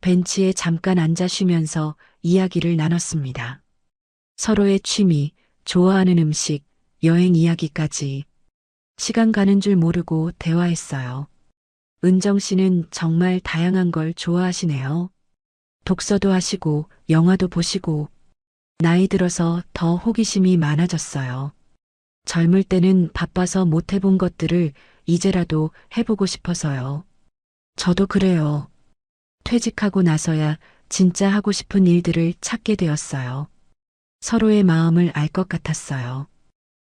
벤치에 잠깐 앉아 쉬면서 이야기를 나눴습니다. 서로의 취미, 좋아하는 음식, 여행 이야기까지. 시간 가는 줄 모르고 대화했어요. 은정 씨는 정말 다양한 걸 좋아하시네요. 독서도 하시고, 영화도 보시고, 나이 들어서 더 호기심이 많아졌어요. 젊을 때는 바빠서 못 해본 것들을 이제라도 해보고 싶어서요. 저도 그래요. 퇴직하고 나서야 진짜 하고 싶은 일들을 찾게 되었어요. 서로의 마음을 알 것 같았어요.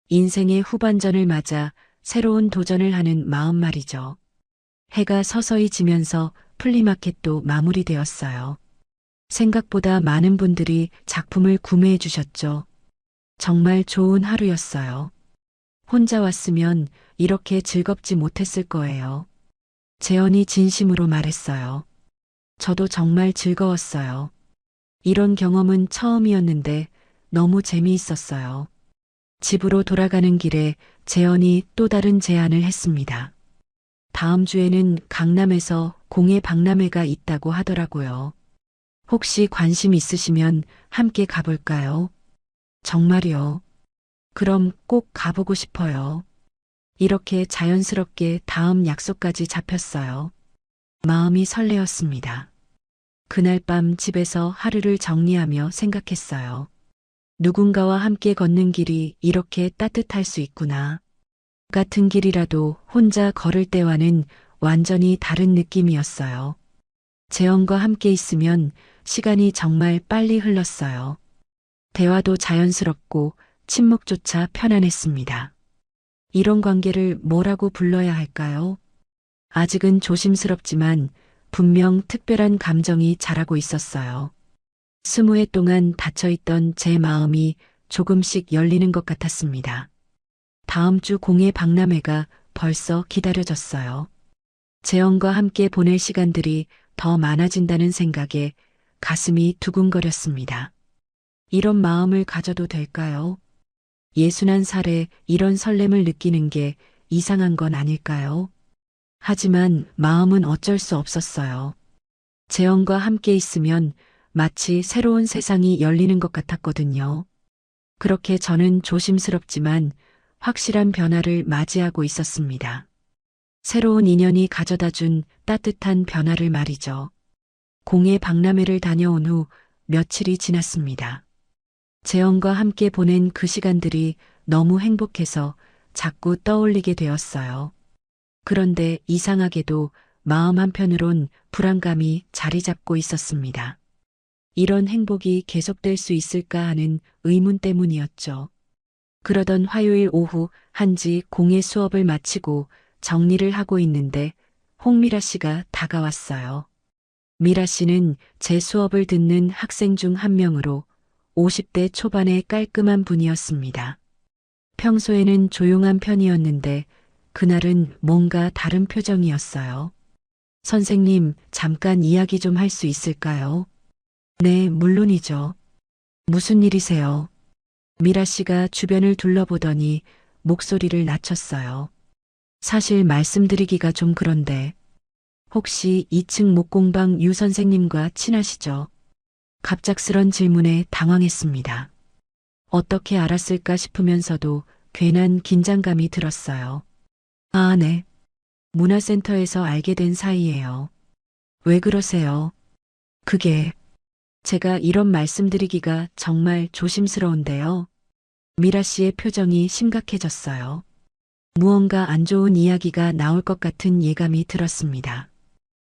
인생의 후반전을 맞아 새로운 도전을 하는 마음 말이죠. 해가 서서히 지면서 플리마켓도 마무리되었어요. 생각보다 많은 분들이 작품을 구매해 주셨죠. 정말 좋은 하루였어요. 혼자 왔으면 이렇게 즐겁지 못했을 거예요. 재현이 진심으로 말했어요. 저도 정말 즐거웠어요. 이런 경험은 처음이었는데 너무 재미있었어요. 집으로 돌아가는 길에 재현이 또 다른 제안을 했습니다. 다음 주에는 강남에서 공예 박람회가 있다고 하더라고요. 혹시 관심 있으시면 함께 가볼까요? 정말요. 그럼 꼭 가보고 싶어요. 이렇게 자연스럽게 다음 약속까지 잡혔어요. 마음이 설레었습니다. 그날 밤 집에서 하루를 정리하며 생각했어요. 누군가와 함께 걷는 길이 이렇게 따뜻할 수 있구나. 같은 길이라도 혼자 걸을 때와는 완전히 다른 느낌이었어요. 재현과 함께 있으면 시간이 정말 빨리 흘렀어요. 대화도 자연스럽고 침묵조차 편안했습니다. 이런 관계를 뭐라고 불러야 할까요? 아직은 조심스럽지만 분명 특별한 감정이 자라고 있었어요. 20해 동안 닫혀있던 제 마음이 조금씩 열리는 것 같았습니다. 다음 주 공예 박람회가 벌써 기다려졌어요. 재현과 함께 보낼 시간들이 더 많아진다는 생각에 가슴이 두근거렸습니다. 이런 마음을 가져도 될까요? 61살에 이런 설렘을 느끼는 게 이상한 건 아닐까요? 하지만 마음은 어쩔 수 없었어요. 재현과 함께 있으면 마치 새로운 세상이 열리는 것 같았거든요. 그렇게 저는 조심스럽지만 확실한 변화를 맞이하고 있었습니다. 새로운 인연이 가져다 준 따뜻한 변화를 말이죠. 공예 박람회를 다녀온 후 며칠이 지났습니다. 재현과 함께 보낸 그 시간들이 너무 행복해서 자꾸 떠올리게 되었어요. 그런데 이상하게도 마음 한편으론 불안감이 자리 잡고 있었습니다. 이런 행복이 계속될 수 있을까 하는 의문 때문이었죠. 그러던 화요일 오후 한지 공예 수업을 마치고 정리를 하고 있는데 홍미라 씨가 다가왔어요. 미라 씨는 제 수업을 듣는 학생 중 한 명으로 50대 초반의 깔끔한 분이었습니다. 평소에는 조용한 편이었는데 그날은 뭔가 다른 표정이었어요. 선생님, 잠깐 이야기 좀 할 수 있을까요? 네, 물론이죠. 무슨 일이세요? 미라 씨가 주변을 둘러보더니 목소리를 낮췄어요. 사실 말씀드리기가 좀 그런데 혹시 2층 목공방 유 선생님과 친하시죠? 갑작스런 질문에 당황했습니다. 어떻게 알았을까 싶으면서도 괜한 긴장감이 들었어요. 아, 네. 문화센터에서 알게 된 사이예요. 왜 그러세요? 그게 제가 이런 말씀드리기가 정말 조심스러운데요. 미라 씨의 표정이 심각해졌어요. 무언가 안 좋은 이야기가 나올 것 같은 예감이 들었습니다.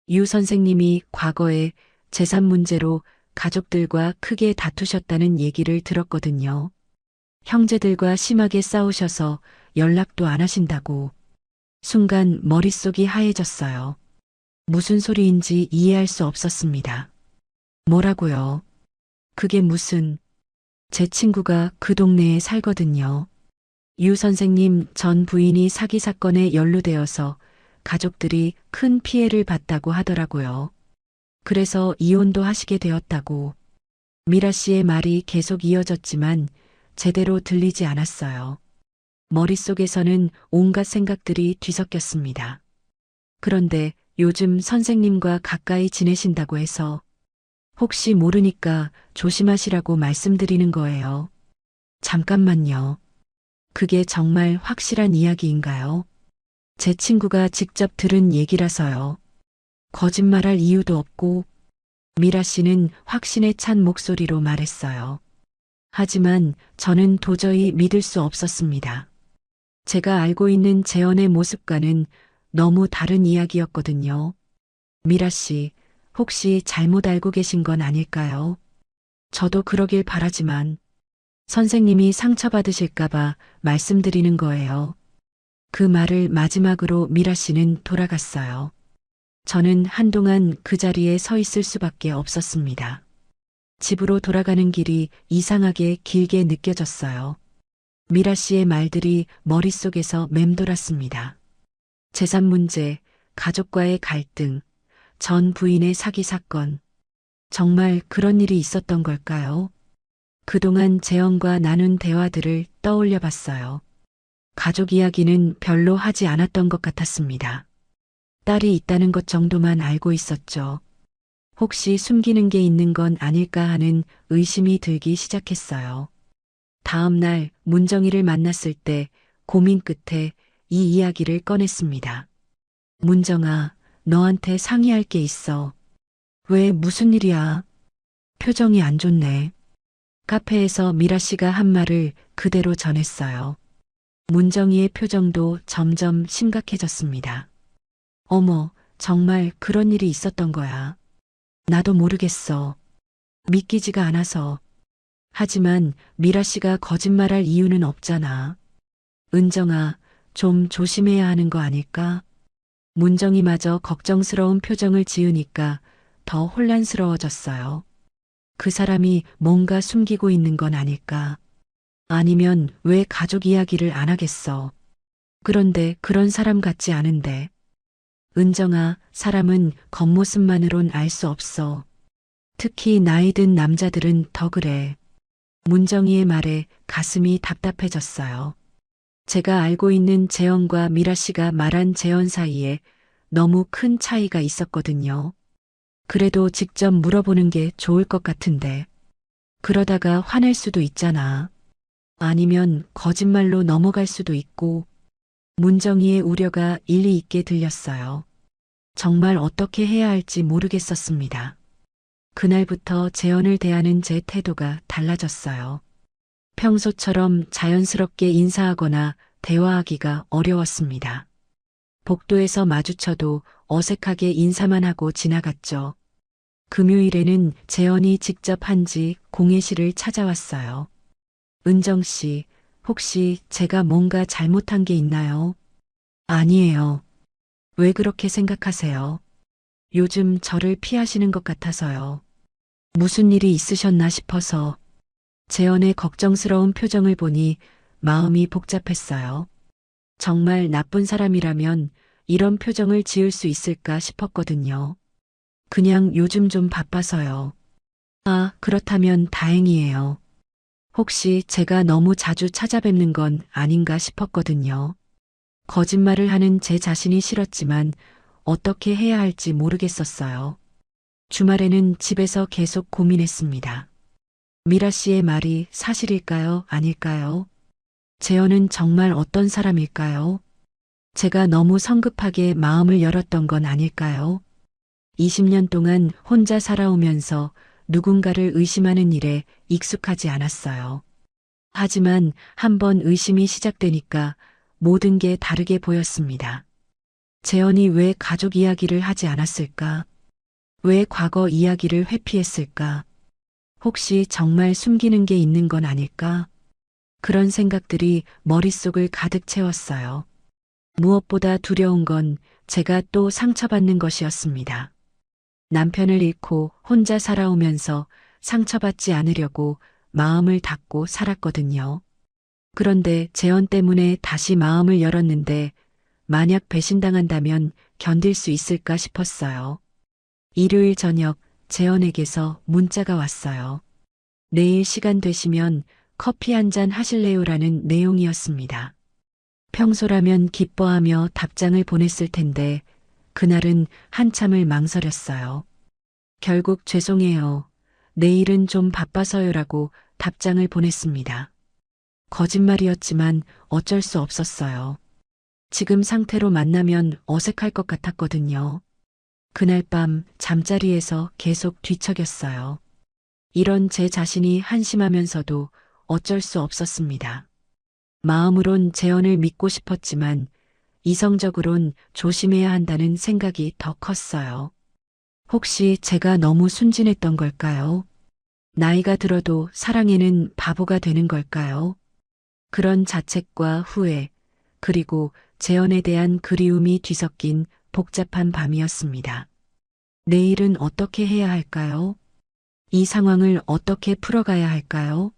유 선생님이 과거에 재산 문제로 가족들과 크게 다투셨다는 얘기를 들었거든요. 형제들과 심하게 싸우셔서 연락도 안 하신다고. 순간 머릿속이 하얘졌어요. 무슨 소리인지 이해할 수 없었습니다. 뭐라고요? 그게 무슨... 제 친구가 그 동네에 살거든요. 유 선생님 전 부인이 사기 사건에 연루되어서 가족들이 큰 피해를 봤다고 하더라고요. 그래서 이혼도 하시게 되었다고. 미라 씨의 말이 계속 이어졌지만 제대로 들리지 않았어요. 머릿속에서는 온갖 생각들이 뒤섞였습니다. 그런데 요즘 선생님과 가까이 지내신다고 해서 혹시 모르니까 조심하시라고 말씀드리는 거예요. 잠깐만요. 그게 정말 확실한 이야기인가요? 제 친구가 직접 들은 얘기라서요. 거짓말할 이유도 없고 미라 씨는 확신에 찬 목소리로 말했어요. 하지만 저는 도저히 믿을 수 없었습니다. 제가 알고 있는 재현의 모습과는 너무 다른 이야기였거든요. 미라 씨, 혹시 잘못 알고 계신 건 아닐까요? 저도 그러길 바라지만 선생님이 상처받으실까봐 말씀드리는 거예요. 그 말을 마지막으로 미라 씨는 돌아갔어요. 저는 한동안 그 자리에 서 있을 수밖에 없었습니다. 집으로 돌아가는 길이 이상하게 길게 느껴졌어요. 미라 씨의 말들이 머릿속에서 맴돌았습니다. 재산 문제, 가족과의 갈등, 전 부인의 사기 사건. 정말 그런 일이 있었던 걸까요? 그동안 재현과 나눈 대화들을 떠올려 봤어요. 가족 이야기는 별로 하지 않았던 것 같았습니다. 딸이 있다는 것 정도만 알고 있었죠. 혹시 숨기는 게 있는 건 아닐까 하는 의심이 들기 시작했어요. 다음 날 문정이를 만났을 때 고민 끝에 이 이야기를 꺼냈습니다. 문정아, 너한테 상의할 게 있어. 왜 무슨 일이야? 표정이 안 좋네. 카페에서 미라 씨가 한 말을 그대로 전했어요. 문정이의 표정도 점점 심각해졌습니다. 어머, 정말 그런 일이 있었던 거야. 나도 모르겠어. 믿기지가 않아서. 하지만 미라 씨가 거짓말할 이유는 없잖아. 은정아, 좀 조심해야 하는 거 아닐까? 문정이마저 걱정스러운 표정을 지으니까 더 혼란스러워졌어요. 그 사람이 뭔가 숨기고 있는 건 아닐까? 아니면 왜 가족 이야기를 안 하겠어? 그런데 그런 사람 같지 않은데. 은정아, 사람은 겉모습만으론 알 수 없어. 특히 나이 든 남자들은 더 그래. 문정이의 말에 가슴이 답답해졌어요. 제가 알고 있는 재현과 미라 씨가 말한 재현 사이에 너무 큰 차이가 있었거든요. 그래도 직접 물어보는 게 좋을 것 같은데. 그러다가 화낼 수도 있잖아. 아니면 거짓말로 넘어갈 수도 있고. 문정이의 우려가 일리 있게 들렸어요. 정말 어떻게 해야 할지 모르겠었습니다. 그날부터 재현을 대하는 제 태도가 달라졌어요. 평소처럼 자연스럽게 인사하거나 대화하기가 어려웠습니다. 복도에서 마주쳐도 어색하게 인사만 하고 지나갔죠. 금요일에는 재현이 직접 한지 공예실을 찾아왔어요. 은정 씨, 혹시 제가 뭔가 잘못한 게 있나요? 아니에요. 왜 그렇게 생각하세요? 요즘 저를 피하시는 것 같아서요. 무슨 일이 있으셨나 싶어서. 재현의 걱정스러운 표정을 보니 마음이 복잡했어요. 정말 나쁜 사람이라면 이런 표정을 지을 수 있을까 싶었거든요. 그냥 요즘 좀 바빠서요. 아, 그렇다면 다행이에요. 혹시 제가 너무 자주 찾아뵙는 건 아닌가 싶었거든요. 거짓말을 하는 제 자신이 싫었지만 어떻게 해야 할지 모르겠었어요. 주말에는 집에서 계속 고민했습니다. 미라 씨의 말이 사실일까요? 아닐까요? 재현은 정말 어떤 사람일까요? 제가 너무 성급하게 마음을 열었던 건 아닐까요? 20년 동안 혼자 살아오면서 누군가를 의심하는 일에 익숙하지 않았어요. 하지만 한번 의심이 시작되니까 모든 게 다르게 보였습니다. 재현이 왜 가족 이야기를 하지 않았을까? 왜 과거 이야기를 회피했을까? 혹시 정말 숨기는 게 있는 건 아닐까? 그런 생각들이 머릿속을 가득 채웠어요. 무엇보다 두려운 건 제가 또 상처받는 것이었습니다. 남편을 잃고 혼자 살아오면서 상처받지 않으려고 마음을 닫고 살았거든요. 그런데 재현 때문에 다시 마음을 열었는데 만약 배신당한다면 견딜 수 있을까 싶었어요. 일요일 저녁 재현에게서 문자가 왔어요. 내일 시간 되시면 커피 한 잔 하실래요라는 내용이었습니다. 평소라면 기뻐하며 답장을 보냈을 텐데 그날은 한참을 망설였어요. 결국 죄송해요. 내일은 좀 바빠서요라고 답장을 보냈습니다. 거짓말이었지만 어쩔 수 없었어요. 지금 상태로 만나면 어색할 것 같았거든요. 그날 밤 잠자리에서 계속 뒤척였어요. 이런 제 자신이 한심하면서도 어쩔 수 없었습니다. 마음으론 재현을 믿고 싶었지만 이성적으론 조심해야 한다는 생각이 더 컸어요. 혹시 제가 너무 순진했던 걸까요? 나이가 들어도 사랑에는 바보가 되는 걸까요? 그런 자책과 후회, 그리고 재현에 대한 그리움이 뒤섞인 복잡한 밤이었습니다. 내일은 어떻게 해야 할까요? 이 상황을 어떻게 풀어가야 할까요?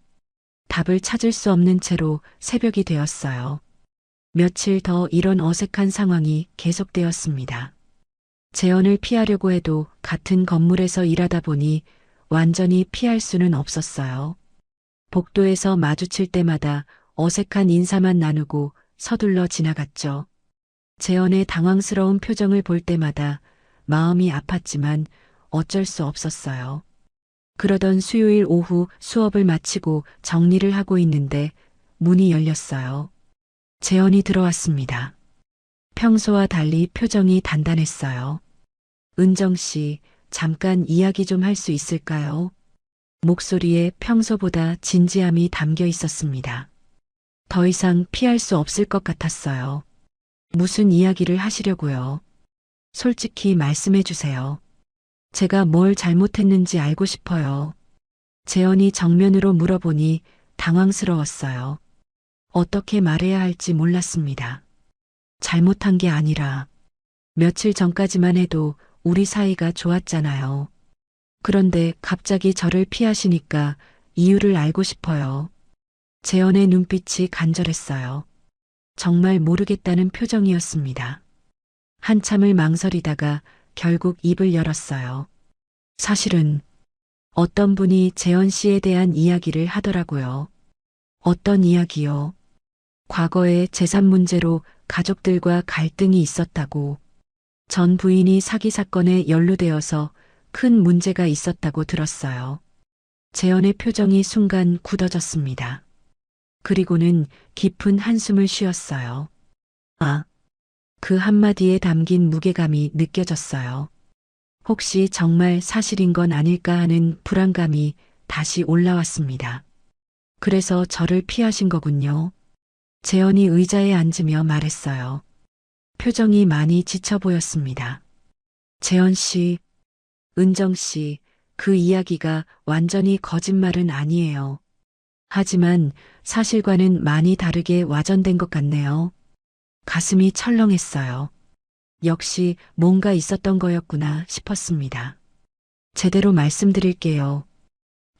답을 찾을 수 없는 채로 새벽이 되었어요. 며칠 더 이런 어색한 상황이 계속되었습니다. 재현을 피하려고 해도 같은 건물에서 일하다 보니 완전히 피할 수는 없었어요. 복도에서 마주칠 때마다 어색한 인사만 나누고 서둘러 지나갔죠. 재현의 당황스러운 표정을 볼 때마다 마음이 아팠지만 어쩔 수 없었어요. 그러던 수요일 오후 수업을 마치고 정리를 하고 있는데 문이 열렸어요. 재현이 들어왔습니다. 평소와 달리 표정이 단단했어요. 은정 씨, 잠깐 이야기 좀 할 수 있을까요? 목소리에 평소보다 진지함이 담겨 있었습니다. 더 이상 피할 수 없을 것 같았어요. 무슨 이야기를 하시려고요? 솔직히 말씀해 주세요. 제가 뭘 잘못했는지 알고 싶어요. 재현이 정면으로 물어보니 당황스러웠어요. 어떻게 말해야 할지 몰랐습니다. 잘못한 게 아니라 며칠 전까지만 해도 우리 사이가 좋았잖아요. 그런데 갑자기 저를 피하시니까 이유를 알고 싶어요. 재현의 눈빛이 간절했어요. 정말 모르겠다는 표정이었습니다. 한참을 망설이다가 결국 입을 열었어요. 사실은 어떤 분이 재현 씨에 대한 이야기를 하더라고요. 어떤 이야기요? 과거에 재산 문제로 가족들과 갈등이 있었다고. 전 부인이 사기 사건에 연루되어서 큰 문제가 있었다고 들었어요. 재현의 표정이 순간 굳어졌습니다. 그리고는 깊은 한숨을 쉬었어요. 아, 그 한마디에 담긴 무게감이 느껴졌어요. 혹시 정말 사실인 건 아닐까 하는 불안감이 다시 올라왔습니다. 그래서 저를 피하신 거군요. 재현이 의자에 앉으며 말했어요. 표정이 많이 지쳐 보였습니다. 재현 씨, 은정 씨, 그 이야기가 완전히 거짓말은 아니에요. 하지만 사실과는 많이 다르게 와전된 것 같네요. 가슴이 철렁했어요. 역시 뭔가 있었던 거였구나 싶었습니다. 제대로 말씀드릴게요.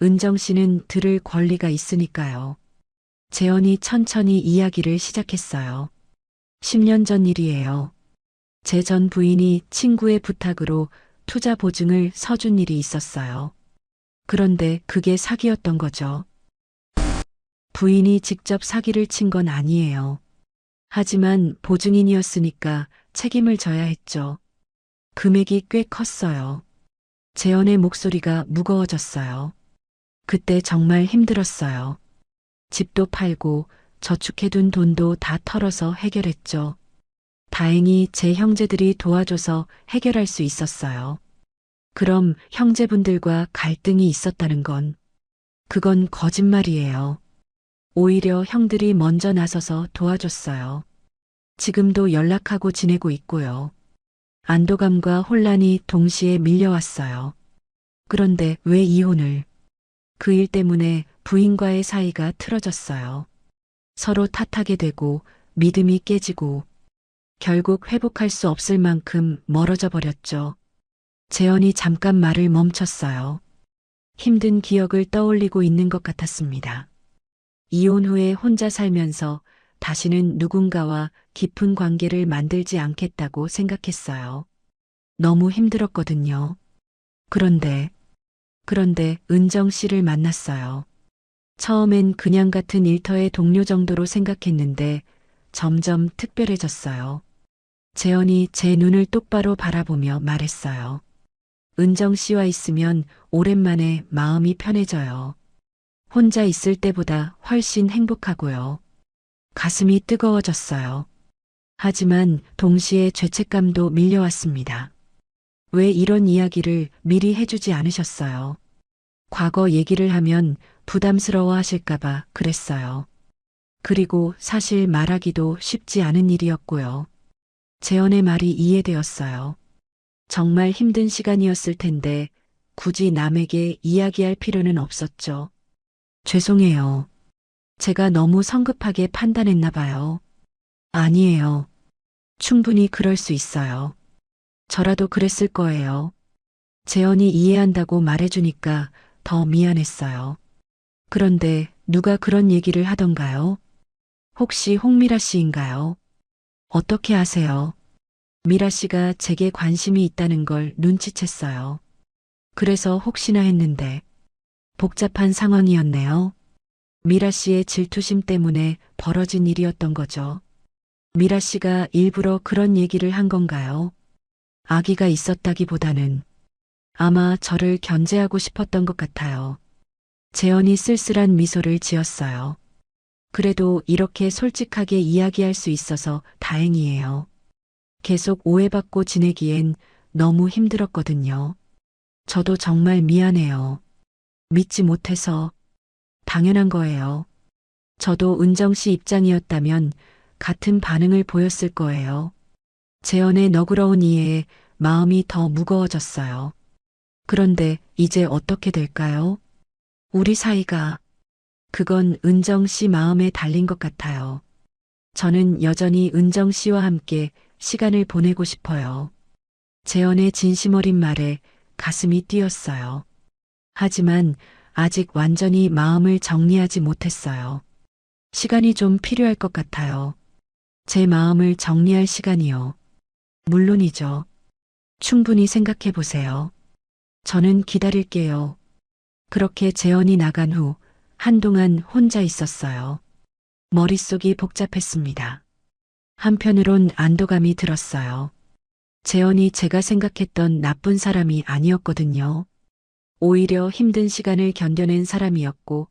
은정 씨는 들을 권리가 있으니까요. 재현이 천천히 이야기를 시작했어요. 10년 전 일이에요. 제 전 부인이 친구의 부탁으로 투자 보증을 서준 일이 있었어요. 그런데 그게 사기였던 거죠. 부인이 직접 사기를 친 건 아니에요. 하지만 보증인이었으니까 책임을 져야 했죠. 금액이 꽤 컸어요. 재현의 목소리가 무거워졌어요. 그때 정말 힘들었어요. 집도 팔고 저축해둔 돈도 다 털어서 해결했죠. 다행히 제 형제들이 도와줘서 해결할 수 있었어요. 그럼 형제분들과 갈등이 있었다는 건, 그건 거짓말이에요. 오히려 형들이 먼저 나서서 도와줬어요. 지금도 연락하고 지내고 있고요. 안도감과 혼란이 동시에 밀려왔어요. 그런데 왜 이혼을? 그 일 때문에 부인과의 사이가 틀어졌어요. 서로 탓하게 되고 믿음이 깨지고 결국 회복할 수 없을 만큼 멀어져 버렸죠. 재현이 잠깐 말을 멈췄어요. 힘든 기억을 떠올리고 있는 것 같았습니다. 이혼 후에 혼자 살면서 다시는 누군가와 깊은 관계를 만들지 않겠다고 생각했어요. 너무 힘들었거든요. 그런데 은정 씨를 만났어요. 처음엔 그냥 같은 일터의 동료 정도로 생각했는데 점점 특별해졌어요. 재현이 제 눈을 똑바로 바라보며 말했어요. 은정 씨와 있으면 오랜만에 마음이 편해져요. 혼자 있을 때보다 훨씬 행복하고요. 가슴이 뜨거워졌어요. 하지만 동시에 죄책감도 밀려왔습니다. 왜 이런 이야기를 미리 해주지 않으셨어요? 과거 얘기를 하면 부담스러워 하실까봐 그랬어요. 그리고 사실 말하기도 쉽지 않은 일이었고요. 재현의 말이 이해되었어요. 정말 힘든 시간이었을 텐데 굳이 남에게 이야기할 필요는 없었죠. 죄송해요. 제가 너무 성급하게 판단했나 봐요. 아니에요. 충분히 그럴 수 있어요. 저라도 그랬을 거예요. 재현이 이해한다고 말해주니까 더 미안했어요. 그런데 누가 그런 얘기를 하던가요? 혹시 홍미라 씨인가요? 어떻게 아세요? 미라 씨가 제게 관심이 있다는 걸 눈치챘어요. 그래서 혹시나 했는데 복잡한 상황이었네요. 미라 씨의 질투심 때문에 벌어진 일이었던 거죠. 미라 씨가 일부러 그런 얘기를 한 건가요? 아기가 있었다기보다는 아마 저를 견제하고 싶었던 것 같아요. 재현이 쓸쓸한 미소를 지었어요. 그래도 이렇게 솔직하게 이야기할 수 있어서 다행이에요. 계속 오해받고 지내기엔 너무 힘들었거든요. 저도 정말 미안해요. 믿지 못해서 당연한 거예요. 저도 은정 씨 입장이었다면 같은 반응을 보였을 거예요. 재현의 너그러운 이해에 마음이 더 무거워졌어요. 그런데 이제 어떻게 될까요? 우리 사이가 그건 은정 씨 마음에 달린 것 같아요. 저는 여전히 은정 씨와 함께 시간을 보내고 싶어요. 재현의 진심 어린 말에 가슴이 뛰었어요. 하지만 아직 완전히 마음을 정리하지 못했어요. 시간이 좀 필요할 것 같아요. 제 마음을 정리할 시간이요. 물론이죠. 충분히 생각해 보세요. 저는 기다릴게요. 그렇게 재현이 나간 후 한동안 혼자 있었어요. 머릿속이 복잡했습니다. 한편으론 안도감이 들었어요. 재현이 제가 생각했던 나쁜 사람이 아니었거든요. 오히려 힘든 시간을 견뎌낸 사람이었고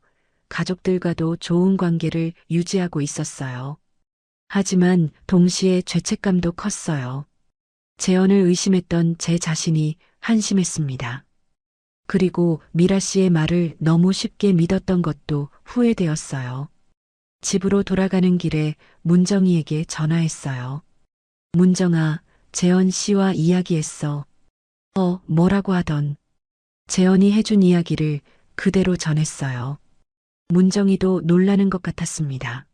가족들과도 좋은 관계를 유지하고 있었어요. 하지만 동시에 죄책감도 컸어요. 재현을 의심했던 제 자신이 한심했습니다. 그리고 미라 씨의 말을 너무 쉽게 믿었던 것도 후회되었어요. 집으로 돌아가는 길에 문정이에게 전화했어요. 문정아, 재현 씨와 이야기했어. 뭐라고 하던. 재현이 해준 이야기를 그대로 전했어요. 문정이도 놀라는 것 같았습니다.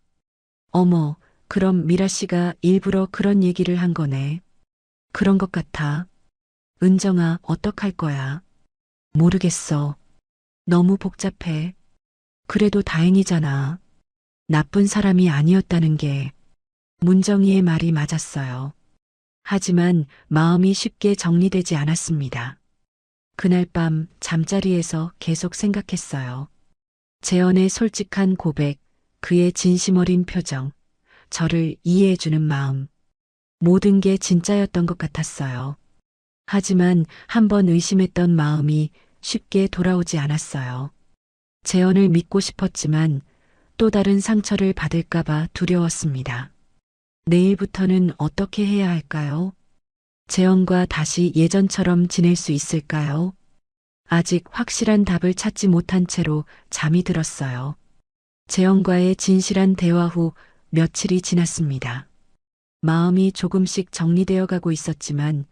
어머, 그럼 미라 씨가 일부러 그런 얘기를 한 거네. 그런 것 같아. 은정아, 어떡할 거야? 모르겠어. 너무 복잡해. 그래도 다행이잖아. 나쁜 사람이 아니었다는 게. 문정이의 말이 맞았어요. 하지만 마음이 쉽게 정리되지 않았습니다. 그날 밤 잠자리에서 계속 생각했어요. 재현의 솔직한 고백, 그의 진심 어린 표정, 저를 이해해주는 마음. 모든 게 진짜였던 것 같았어요. 하지만 한번 의심했던 마음이 쉽게 돌아오지 않았어요. 재현을 믿고 싶었지만 또 다른 상처를 받을까봐 두려웠습니다. 내일부터는 어떻게 해야 할까요? 재현과 다시 예전처럼 지낼 수 있을까요? 아직 확실한 답을 찾지 못한 채로 잠이 들었어요. 재현과의 진실한 대화 후 며칠이 지났습니다. 마음이 조금씩 정리되어 가고 있었지만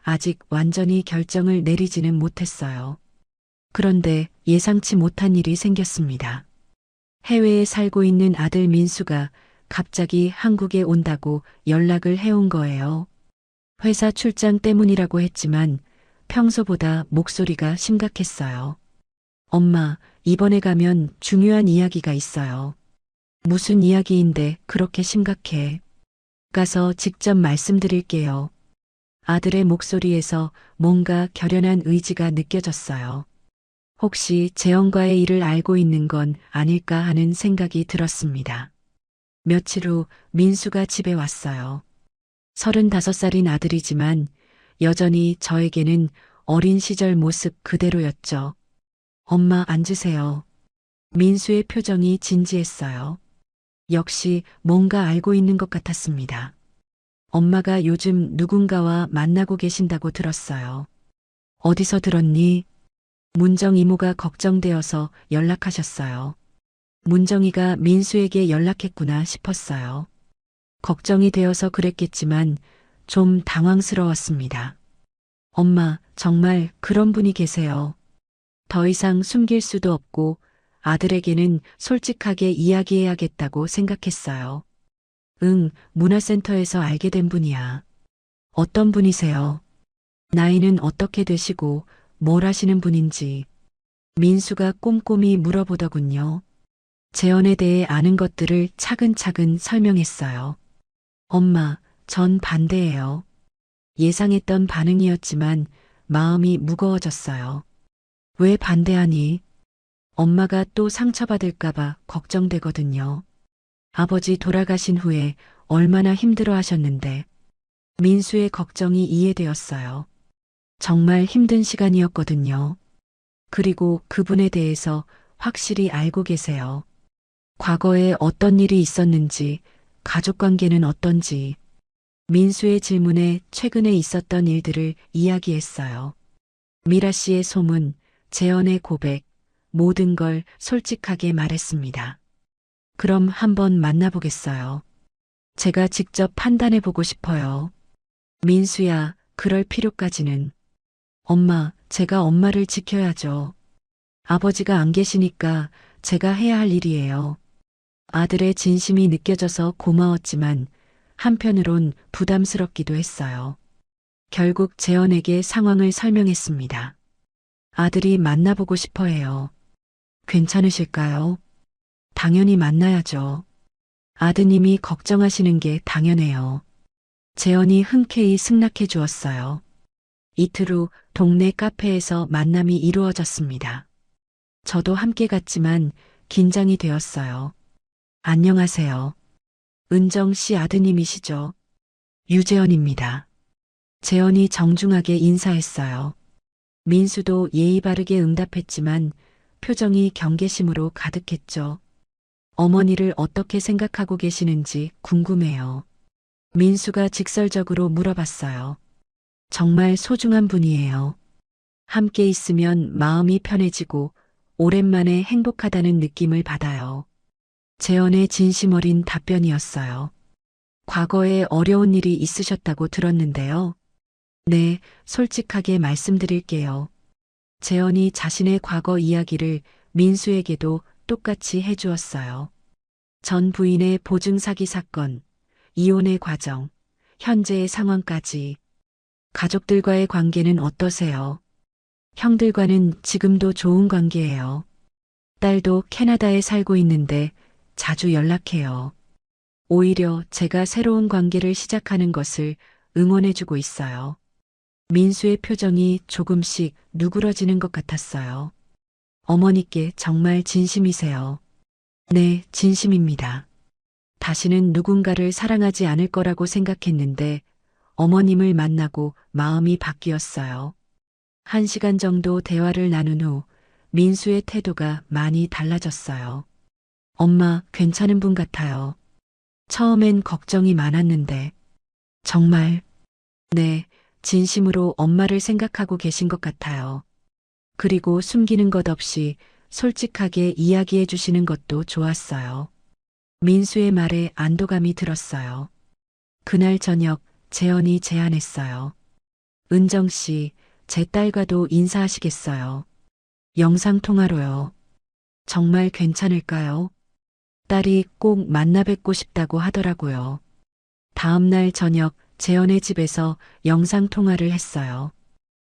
아직 완전히 결정을 내리지는 못했어요. 그런데 예상치 못한 일이 생겼습니다. 해외에 살고 있는 아들 민수가 갑자기 한국에 온다고 연락을 해온 거예요. 회사 출장 때문이라고 했지만 평소보다 목소리가 심각했어요. 엄마, 이번에 가면 중요한 이야기가 있어요. 무슨 이야기인데 그렇게 심각해? 가서 직접 말씀드릴게요. 아들의 목소리에서 뭔가 결연한 의지가 느껴졌어요. 혹시 재영과의 일을 알고 있는 건 아닐까 하는 생각이 들었습니다. 며칠 후 민수가 집에 왔어요. 35살인 아들이지만 여전히 저에게는 어린 시절 모습 그대로였죠. 엄마 앉으세요. 민수의 표정이 진지했어요. 역시 뭔가 알고 있는 것 같았습니다. 엄마가 요즘 누군가와 만나고 계신다고 들었어요. 어디서 들었니? 문정 이모가 걱정되어서 연락하셨어요. 문정이가 민수에게 연락했구나 싶었어요. 걱정이 되어서 그랬겠지만 좀 당황스러웠습니다. 엄마, 정말 그런 분이 계세요. 더 이상 숨길 수도 없고 아들에게는 솔직하게 이야기해야겠다고 생각했어요. 응, 문화센터에서 알게 된 분이야. 어떤 분이세요? 나이는 어떻게 되시고 뭘 하시는 분인지. 민수가 꼼꼼히 물어보더군요. 재혼에 대해 아는 것들을 차근차근 설명했어요. 엄마, 전 반대예요. 예상했던 반응이었지만 마음이 무거워졌어요. 왜 반대하니? 엄마가 또 상처받을까봐 걱정되거든요. 아버지 돌아가신 후에 얼마나 힘들어 하셨는데 민수의 걱정이 이해되었어요. 정말 힘든 시간이었거든요. 그리고 그분에 대해서 확실히 알고 계세요. 과거에 어떤 일이 있었는지, 가족 관계는 어떤지, 민수의 질문에 최근에 있었던 일들을 이야기했어요. 미라 씨의 소문, 재현의 고백, 모든 걸 솔직하게 말했습니다. 그럼 한번 만나보겠어요. 제가 직접 판단해 보고 싶어요. 민수야, 그럴 필요까지는. 엄마, 제가 엄마를 지켜야죠. 아버지가 안 계시니까 제가 해야 할 일이에요. 아들의 진심이 느껴져서 고마웠지만 한편으론 부담스럽기도 했어요. 결국 재현에게 상황을 설명했습니다. 아들이 만나보고 싶어 해요. 괜찮으실까요? 당연히 만나야죠. 아드님이 걱정하시는 게 당연해요. 재현이 흔쾌히 승낙해 주었어요. 이틀 후 동네 카페에서 만남이 이루어졌습니다. 저도 함께 갔지만 긴장이 되었어요. 안녕하세요. 은정 씨 아드님이시죠? 유재현입니다. 재현이 정중하게 인사했어요. 민수도 예의 바르게 응답했지만 표정이 경계심으로 가득했죠. 어머니를 어떻게 생각하고 계시는지 궁금해요. 민수가 직설적으로 물어봤어요. 정말 소중한 분이에요. 함께 있으면 마음이 편해지고 오랜만에 행복하다는 느낌을 받아요. 재현의 진심 어린 답변이었어요. 과거에 어려운 일이 있으셨다고 들었는데요. 네, 솔직하게 말씀드릴게요. 재현이 자신의 과거 이야기를 민수에게도 똑같이 해주었어요. 전 부인의 보증 사기 사건, 이혼의 과정, 현재의 상황까지. 가족들과의 관계는 어떠세요? 형들과는 지금도 좋은 관계예요. 딸도 캐나다에 살고 있는데 자주 연락해요. 오히려 제가 새로운 관계를 시작하는 것을 응원해주고 있어요. 민수의 표정이 조금씩 누그러지는 것 같았어요. 어머니께 정말 진심이세요. 네, 진심입니다. 다시는 누군가를 사랑하지 않을 거라고 생각했는데 어머님을 만나고 마음이 바뀌었어요. 1시간 정도 대화를 나눈 후 민수의 태도가 많이 달라졌어요. 엄마, 괜찮은 분 같아요. 처음엔 걱정이 많았는데 정말 네, 진심으로 엄마를 생각하고 계신 것 같아요. 그리고 숨기는 것 없이 솔직하게 이야기해 주시는 것도 좋았어요. 민수의 말에 안도감이 들었어요. 그날 저녁 재현이 제안했어요. 은정 씨, 제 딸과도 인사하시겠어요? 영상통화로요. 정말 괜찮을까요? 딸이 꼭 만나 뵙고 싶다고 하더라고요. 다음 날 저녁 재현의 집에서 영상통화를 했어요.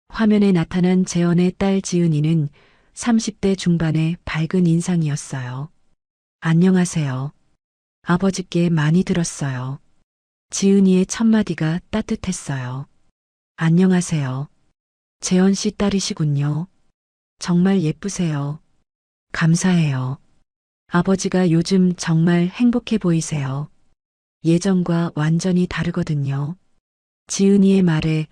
화면에 나타난 재현의 딸 지은이는 30대 중반의 밝은 인상이었어요. 안녕하세요. 아버지께 많이 들었어요. 지은이의 첫마디가 따뜻했어요. 안녕하세요. 재현 씨 딸이시군요. 정말 예쁘세요. 감사해요. 아버지가 요즘 정말 행복해 보이세요. 예전과 완전히 다르거든요. 지은이의 말에